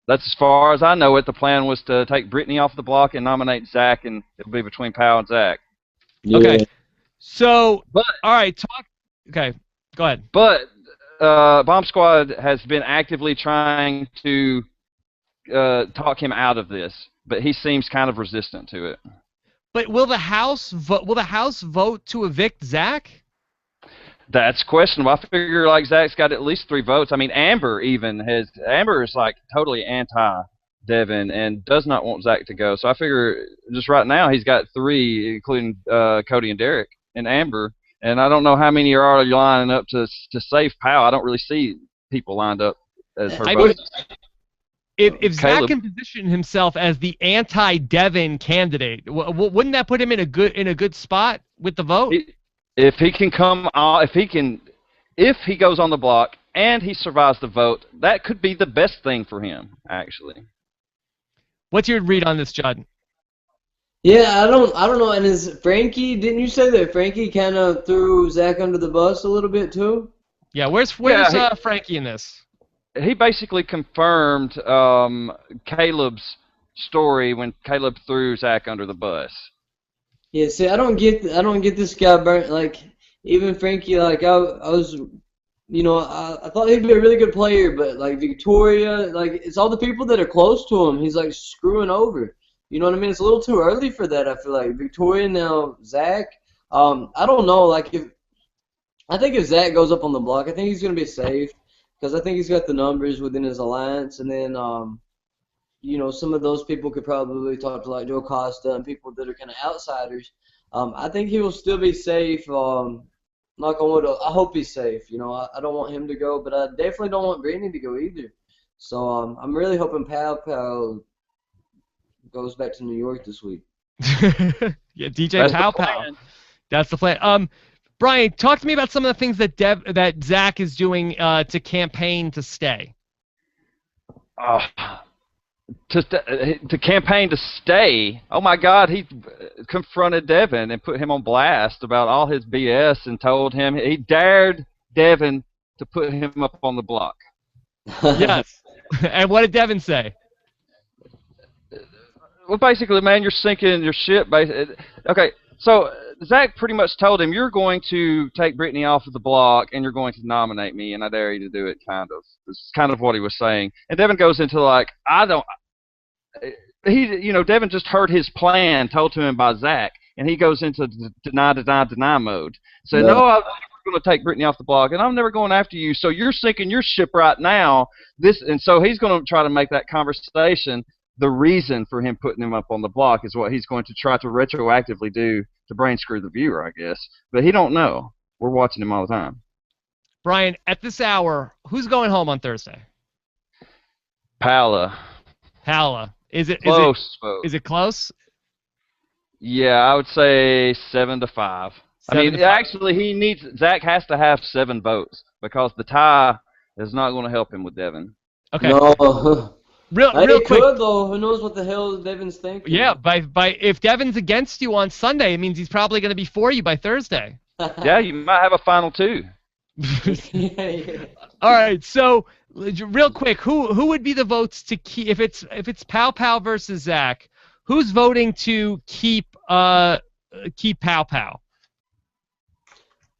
That's as far as I know it. The plan was to take Britney off the block and nominate Zack, and it'll be between Powell and Zack.
Yeah.
Okay. So, all right, okay, go ahead.
But Bomb Squad has been actively trying to talk him out of this, but he seems kind of resistant to it.
But will the House vote to evict Zack?
That's questionable. I figure like Zack's got at least 3 votes. I mean, Amber is like totally anti-Devin and does not want Zack to go. So I figure just right now he's got 3, including Cody and Derek and Amber. And I don't know how many are already lining up to save Powell. I don't really see people lined up as her votes.
If Zack can position himself as the anti-Devin candidate, wouldn't that put him in a good spot with the vote?
If he can if he goes on the block and he survives the vote, that could be the best thing for him, actually.
What's your read on this, Judd?
Yeah, I don't know. And didn't you say that Frankie kind of threw Zack under the bus a little bit too?
Yeah, where's Frankie in this?
He basically confirmed Caleb's story when Caleb threw Zack under the bus.
Yeah, see, I don't get this guy burnt. Like, even Frankie, like I was, you know, I thought he'd be a really good player, but like Victoria, like it's all the people that are close to him. He's like screwing over. You know what I mean? It's a little too early for that. I feel like Victoria now, Zack. I don't know. Like I think if Zack goes up on the block, I think he's gonna be safe. Because I think he's got the numbers within his alliance, and then, you know, some of those people could probably talk to like Joe Costa and people that are kind of outsiders. I think he will still be safe. Knock on wood. I hope he's safe. You know, I don't want him to go, but I definitely don't want Britney to go either. So I'm really hoping Pow goes back to New York this week.
Yeah, DJ Pow. That's the plan. Brian, talk to me about some of the things that Zack is doing to campaign to stay.
To campaign to stay. Oh my God, he confronted Devin and put him on blast about all his BS and told him he dared Devin to put him up on the block.
Yes. And what did Devin say?
Well, basically, man, you're sinking your ship. Okay, so Zack pretty much told him, you're going to take Britney off of the block and you're going to nominate me, and I dare you to do it, kind of. It's kind of what he was saying. And Devin goes into like, Devin just heard his plan told to him by Zack, and he goes into deny mode. So, no, I'm going to take Britney off the block, and I'm never going after you, so you're sinking your ship right now. And so he's going to try to make that conversation the reason for him putting him up on the block is what he's going to try to retroactively do to brain screw the viewer, I guess. But he don't know. We're watching him all the time.
Brian, at this hour, who's going home on Thursday?
Paola.
Is it
close?
Is it close?
Yeah, I would say 7-5. Actually, Zack has to have 7 votes because the tie is not going to help him with Devin.
Okay.
No.
Real quick.
Could, though. Who knows what the hell Devin's thinking?
Yeah, if Devin's against you on Sunday, it means he's probably going to be for you by Thursday.
Yeah, you might have a final 2.
Yeah.
All right, so real quick, who would be the votes to keep if it's Pow versus Zack? Who's voting to keep Pow?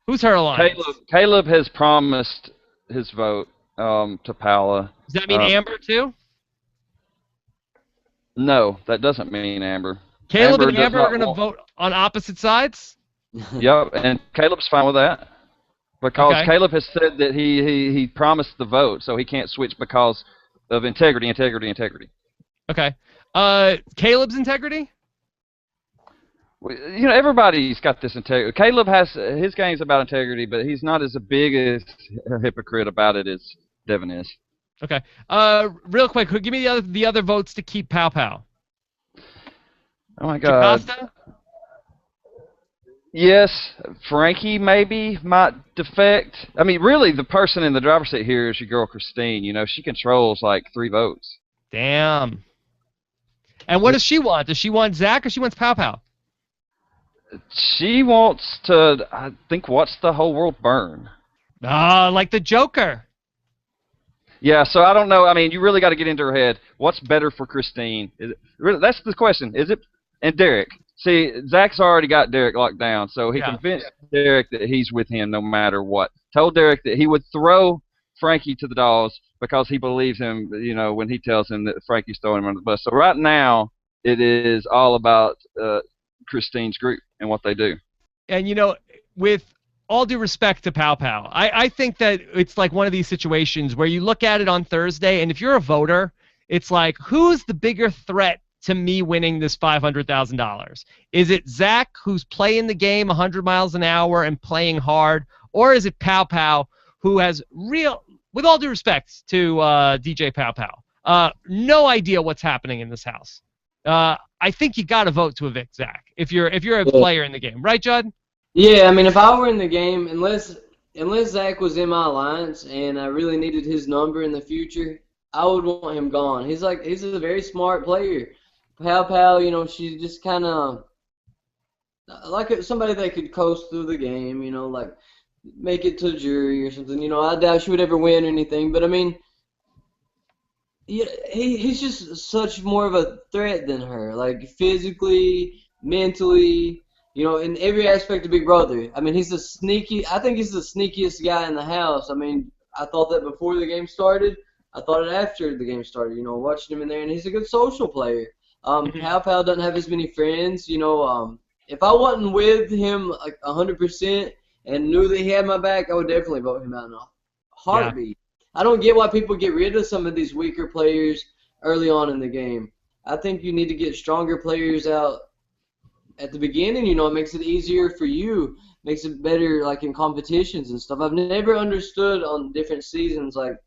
Who's her alliance?
Caleb has promised his vote to Paola.
Does that mean Amber too?
No, that doesn't mean Amber.
Caleb
Amber
and
does
Amber are
not
going to
want.
vote on opposite sides?
Yep, and Caleb's fine with that because
Okay.
Caleb has said that he promised the vote, so he can't switch because of integrity, integrity, integrity.
Okay. Caleb's integrity?
You know, everybody's got this integrity. Caleb has his game's about integrity, but he's not as big a hypocrite about it as Devin is.
Okay. Real quick, give me the other votes to keep Pow Pow.
Oh my God.
Jocasta?
Yes, Frankie maybe might defect. I mean, really, the person in the driver's seat here is your girl Christine. You know, she controls like 3 votes.
Damn. And what does she want? Does she want Zack or she wants Pow Pow?
She wants to, I think, watch the whole world burn.
Like the Joker.
Yeah, so I don't know. I mean, you really got to get into her head. What's better for Christine? Really, that's the question. Is it? And Derek. See, Zach's already got Derek locked down, so he convinced Derek that he's with him no matter what. Told Derek that he would throw Frankie to the dogs because he believes him, you know, when he tells him that Frankie's throwing him under the bus. So right now, it is all about Christine's group and what they do.
And, you know, with all due respect to Pow Pow, I think that it's like one of these situations where you look at it on Thursday, and if you're a voter, it's like, who's the bigger threat to me winning this $500,000? Is it Zack, who's playing the game 100 miles an hour and playing hard, or is it Pow Pow, who has with all due respect to DJ Pow Pow, no idea what's happening in this house? I think you got to vote to evict Zack if you're a player in the game, right, Judd?
Yeah, I mean, if I were in the game, unless Zack was in my alliance and I really needed his number in the future, I would want him gone. He's a very smart player. Pow Pow, you know, she's just kind of like somebody that could coast through the game, you know, like make it to a jury or something. You know, I doubt she would ever win or anything, but I mean, yeah, he's just such more of a threat than her, like physically, mentally, you know, in every aspect of Big Brother. I mean, I think he's the sneakiest guy in the house. I mean, I thought that before the game started. I thought it after the game started, you know, watching him in there, and he's a good social player. Pow Pow doesn't have as many friends, you know. If I wasn't with him like 100% and knew that he had my back, I would definitely vote him out in a heartbeat. Yeah. I don't get why people get rid of some of these weaker players early on in the game. I think you need to get stronger players out at the beginning. You know, it makes it easier for you, makes it better like in competitions and stuff. I've never understood on different seasons, like,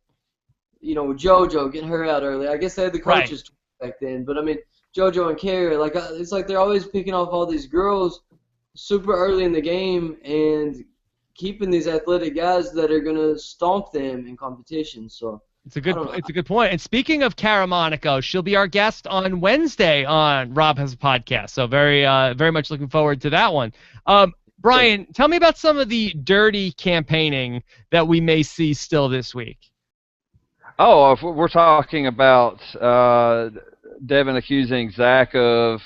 you know, with JoJo, getting her out early. I guess they had the coaches back then, but I mean, JoJo and Kara, like, it's like they're always picking off all these girls super early in the game and keeping these athletic guys that are gonna stomp them in competition. So
it's a good point. And speaking of Kara Monaco, she'll be our guest on Wednesday on Rob Has a Podcast. So very much looking forward to that one. Brian, tell me about some of the dirty campaigning that we may see still this week.
Oh, if we're talking about Devin accusing Zack of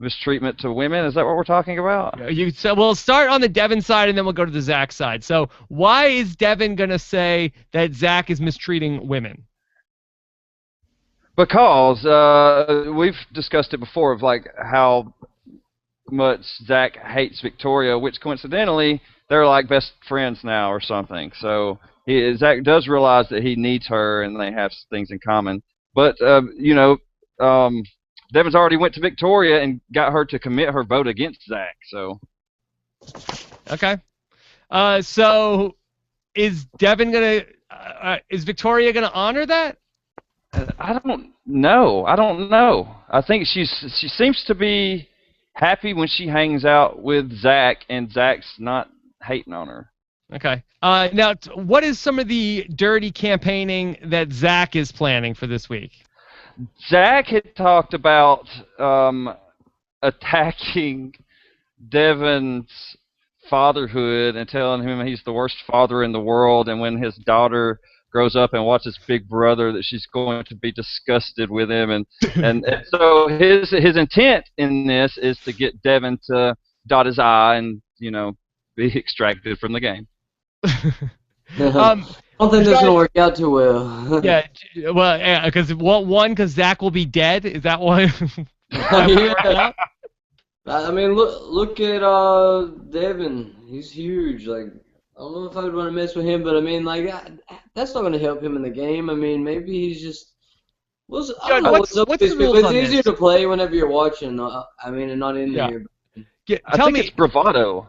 mistreatment to women, is that what we're talking about?
So we'll start on the Devin side and then we'll go to the Zack side. So why is Devin going to say that Zack is mistreating women?
Because we've discussed it before of like how much Zack hates Victoria, which coincidentally they're like best friends now or something. So Zack does realize that he needs her and they have things in common. But you know, Devin's already went to Victoria and got her to commit her vote against Zack. So
okay, so is Devin gonna is Victoria gonna honor that?
I don't know. I think she seems to be happy when she hangs out with Zack, and Zack's not hating on her.
Okay. Now, what is some of the dirty campaigning that Zack is planning for this week?
Zack had talked about attacking Devin's fatherhood and telling him he's the worst father in the world, and when his daughter grows up and watches Big Brother that she's going to be disgusted with him, and so his intent in this is to get Devin to dot his I and, you know, be extracted from the game.
I don't think that's gonna work out too well.
Yeah, well, because Zack will be dead. Is that why?
Yeah. I mean, look at Devin. He's huge. Like, I don't know if I would want to mess with him, but I mean, like, that's not gonna help him in the game. I mean, maybe he's just. Well, I don't know what's
the rules
it's
on
easier
this?
to play whenever you're watching. I mean, and not in
Yeah.
there.
I
Tell
think
me,
it's bravado.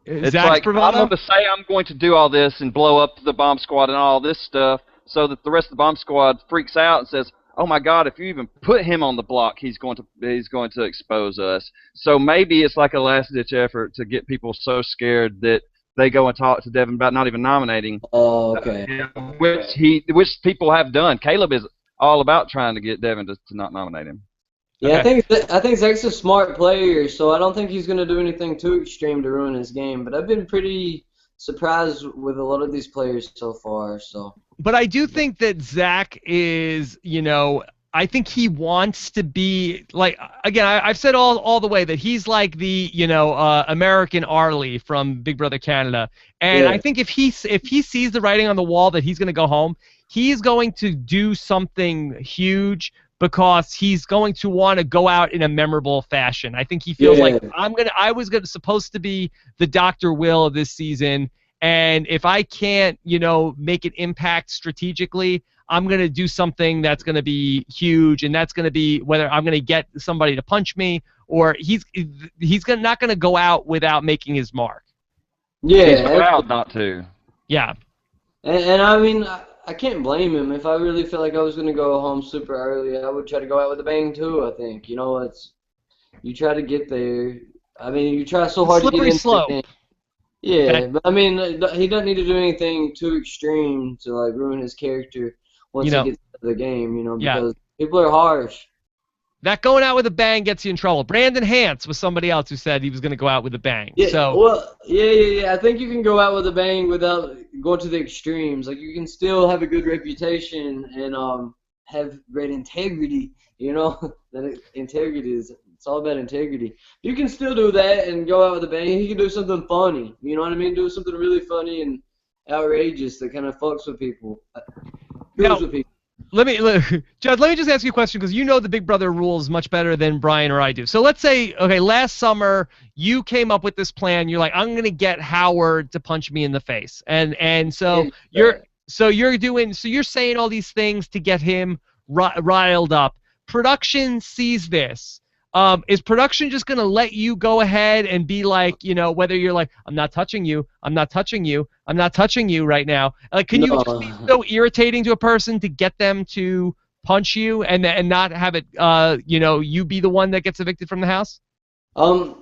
It's
Zack's
like,
bravado?
I'm going to say I'm going to do all this and blow up the bomb squad and all this stuff so that the rest of the bomb squad freaks out and says, oh my God, if you even put him on the block, he's going to expose us. So maybe it's like a last-ditch effort to get people so scared that they go and talk to Devin about not even nominating.
Oh, okay.
Which people have done. Caleb is all about trying to get Devin to not nominate him.
Yeah,
Okay.
I think Zack's a smart player, so I don't think he's gonna do anything too extreme to ruin his game. But I've been pretty surprised with a lot of these players so far. So.
But I do think that Zack is, I think he wants to be like. Again, I've said all the way that he's like the, American Arlie from Big Brother Canada, and
Yeah.
I think if he sees the writing on the wall that he's going to go home, he's going to do something huge because he's going to want to go out in a memorable fashion. I think he feels like I was supposed to be the Dr. Will of this season, and if I can't, make an impact strategically, I'm going to do something that's going to be huge, and that's going to be whether I'm going to get somebody to punch me or he's not going to go out without making his mark.
Yeah.
He's proud not to.
Yeah.
And I mean, I can't blame him. If I really felt like I was going to go home super early, I would try to go out with a bang too, I think. You try to get there. I mean, you try so hard to get
Slippery
in.
slope.
Yeah,
Okay.
but I mean, he doesn't need to do anything too extreme to like ruin his character once he gets into the game, because people are harsh.
That going out with a bang gets you in trouble. Brandon Hance was somebody else who said he was going to go out with a bang.
Yeah,
So
well, yeah. I think you can go out with a bang without going to the extremes. Like, you can still have a good reputation and have great integrity. That integrity it's all about integrity. You can still do that and go out with a bang. He can do something funny. You know what I mean? Do something really funny and outrageous that kind of fucks with people. With people.
Judd, let me just ask you a question because you know the Big Brother rules much better than Brian or I do. So let's say, okay, last summer you came up with this plan. You're like, I'm going to get Howard to punch me in the face, and so you're saying all these things to get him riled up. Production sees this. Is production just going to let you go ahead and be like, whether you're like, I'm not touching you right now. Like, can you just be so irritating to a person to get them to punch you and not have it, you be the one that gets evicted from the house?
I don't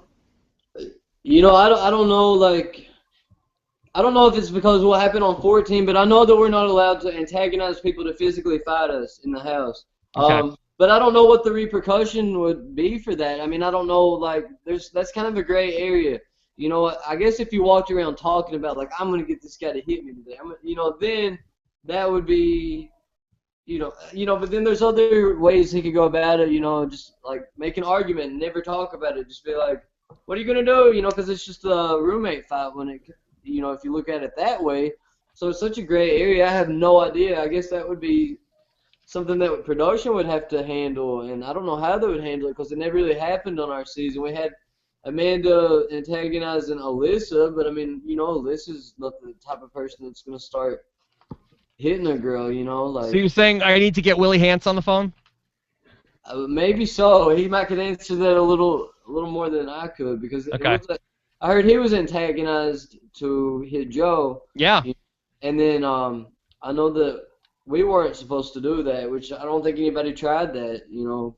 know, like, I don't know if it's because of what happened on 14, but I know that we're not allowed to antagonize people to physically fight us in the house.
Okay.
But I don't know what the repercussion would be for that. I mean, I don't know, like, that's kind of a gray area. I guess if you walked around talking about, like, I'm going to get this guy to hit me today, then that would be, but then there's other ways he could go about it, just, like, make an argument and never talk about it. Just be like, what are you going to do? Because it's just a roommate fight when it, if you look at it that way. So it's such a gray area. I have no idea. I guess that would be something that production would have to handle, and I don't know how they would handle it because it never really happened on our season. We had Amanda antagonizing Alyssa, but I mean, Alyssa's not the type of person that's going to start hitting a girl, like.
So you're saying I need to get Willie Hance on the phone?
Maybe so. He might could answer that a little more than I could because
Okay.
I heard he was antagonized to hit Joe.
Yeah.
And then I know that we weren't supposed to do that, which I don't think anybody tried that,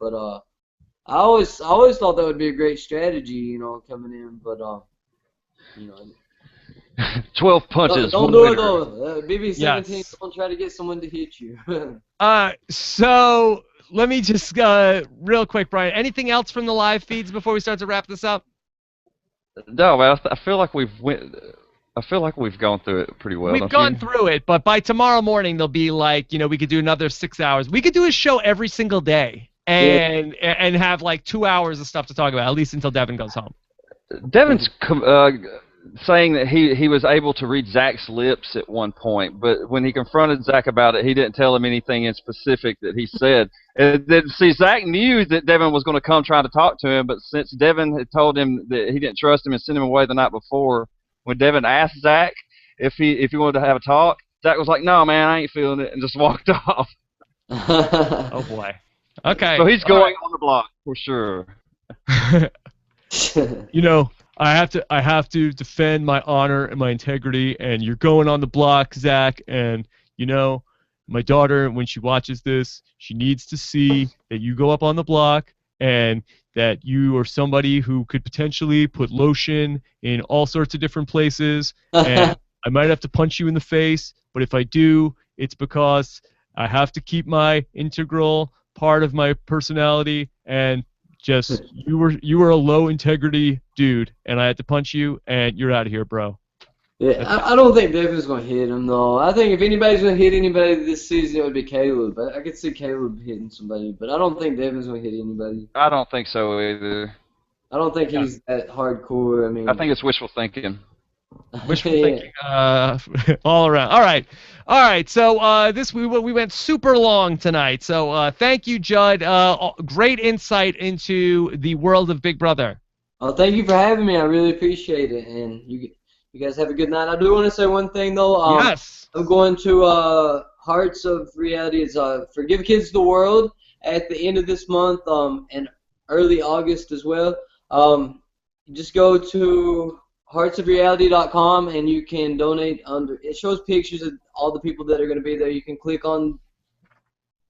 but I always thought that would be a great strategy, coming in, but
12 punches.
Don't do it though. BB16, don't try to get someone to hit you.
So let me just real quick, Brian. Anything else from the live feeds before we start to wrap this up?
No, man, I feel like we've gone through it pretty well.
We've gone through it, but by tomorrow morning they'll be like, we could do another 6 hours. We could do a show every single day and have like 2 hours of stuff to talk about, at least until Devin goes home.
Devin's saying that he was able to read Zack's lips at one point, but when he confronted Zack about it, he didn't tell him anything in specific that he said. And then, see, Zack knew that Devin was going to come trying to talk to him, but since Devin had told him that he didn't trust him and sent him away the night before, when Devin asked Zack if he wanted to have a talk, Zack was like, "No, man, I ain't feeling it," and just walked off.
Oh boy. Okay.
So he's going on the block for sure.
You know, I have to defend my honor and my integrity, and you're going on the block, Zack, and you know, my daughter, when she watches this, she needs to see that you go up on the block and that you are somebody who could potentially put lotion in all sorts of different places, and I might have to punch you in the face, but if I do, it's because I have to keep my integral part of my personality, and just you were a low integrity dude, and I had to punch you, and you're out of here, bro.
Yeah, I don't think Devin's gonna hit him though. I think if anybody's gonna hit anybody this season, it would be Caleb. I could see Caleb hitting somebody, but I don't think Devin's gonna hit anybody.
I don't think so either.
I don't think he's that hardcore. I mean,
I think it's wishful thinking.
Wishful thinking, all around. All right. So we went super long tonight. So thank you, Judd. Great insight into the world of Big Brother.
Oh, thank you for having me. I really appreciate it, and you guys have a good night. I do want to say one thing though.
Yes.
I'm going to Hearts of Reality. It's Forgive Kids the World at the end of this month, and early August as well. Just go to heartsofreality.com and you can donate under. It shows pictures of all the people that are going to be there. You can click on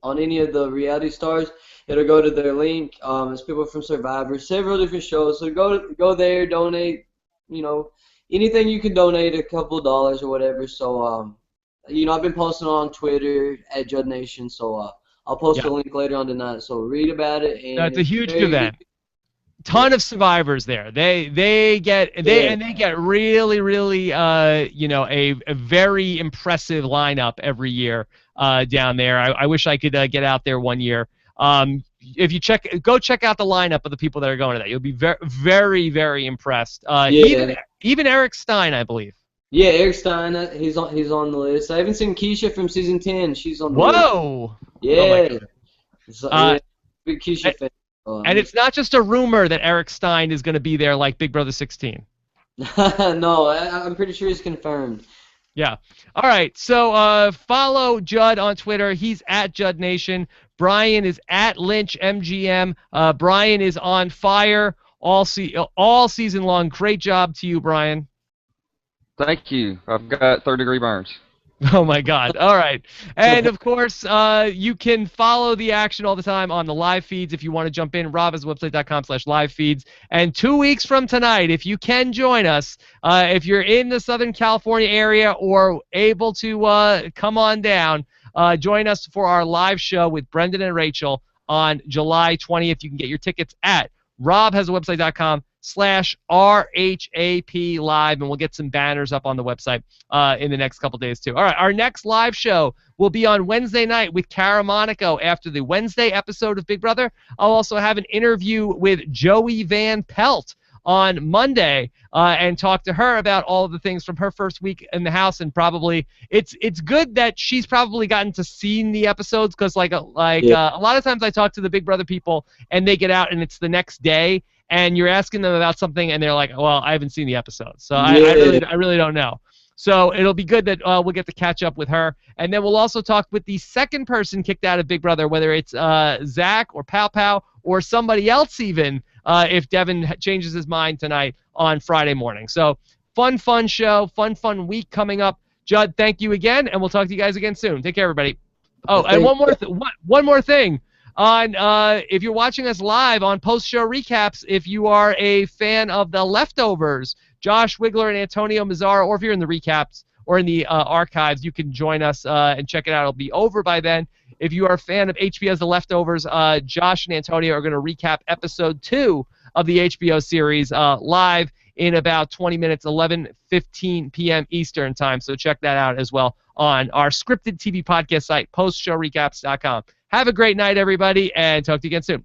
any of the reality stars. It'll go to their link. It's people from Survivor, several different shows. So go there, donate. You know, anything you can donate, a couple dollars or whatever. So you know, I've been posting on Twitter at Judd Nation. So I'll post a link later on tonight. So read about it. And
it's a huge event. Ton of survivors there. They get really you know, a very impressive lineup every year down there. I wish I could get out there one year. If you go check out the lineup of the people that are going to that, you'll be very very impressed. Even Eric Stein, I believe. Yeah,
Eric Stein, he's on the list. I haven't seen Keisha from season 10. She's on the list.
Whoa!
Yeah. Big Keisha fan.
And it's not just a rumor that Eric Stein is going to be there like Big Brother 16.
No, I'm pretty sure he's confirmed.
Yeah. All right. So follow Judd on Twitter. He's at Judd Nation. Brian is at Lynch MGM. Brian is on fire all season long. Great job to you, Brian.
Thank you. I've got third-degree burns.
Oh, my God. All right. And, of course, you can follow the action all the time on the live feeds if you want to jump in. robhasawebsite.com/live feeds. And 2 weeks from tonight, if you can join us, if you're in the Southern California area or able to come on down, join us for our live show with Brendan and Rachel on July 20th. You can get your tickets at robhasawebsite.com/RHAP live, and we'll get some banners up on the website in the next couple days too. All right, our next live show will be on Wednesday night with Cara Monaco after the Wednesday episode of Big Brother. I'll also have an interview with Joey Van Pelt on Monday and talk to her about all of the things from her first week in the house, and probably it's good that she's probably gotten to see the episodes, because a lot of times I talk to the Big Brother people and they get out and it's the next day and you're asking them about something and they're like, well, I haven't seen the episode, so I really don't know. So it'll be good that we'll get to catch up with her. And then we'll also talk with the second person kicked out of Big Brother, whether it's Zack or Pow or somebody else even, if Devin changes his mind tonight on Friday morning. So fun show, fun week coming up. Judd, thank you again, and we'll talk to you guys again soon. Take care, everybody. Oh, and one more thing. If you're watching us live on post-show recaps, if you are a fan of The Leftovers, Josh Wigler and Antonio Mazzara, or if you're in the recaps or in the archives, you can join us and check it out. It'll be over by then. If you are a fan of HBO's The Leftovers, Josh and Antonio are going to recap episode 2 of the HBO series live in about 20 minutes, 11:15 p.m. Eastern time. So check that out as well on our scripted TV podcast site, postshowrecaps.com. Have a great night, everybody, and talk to you again soon.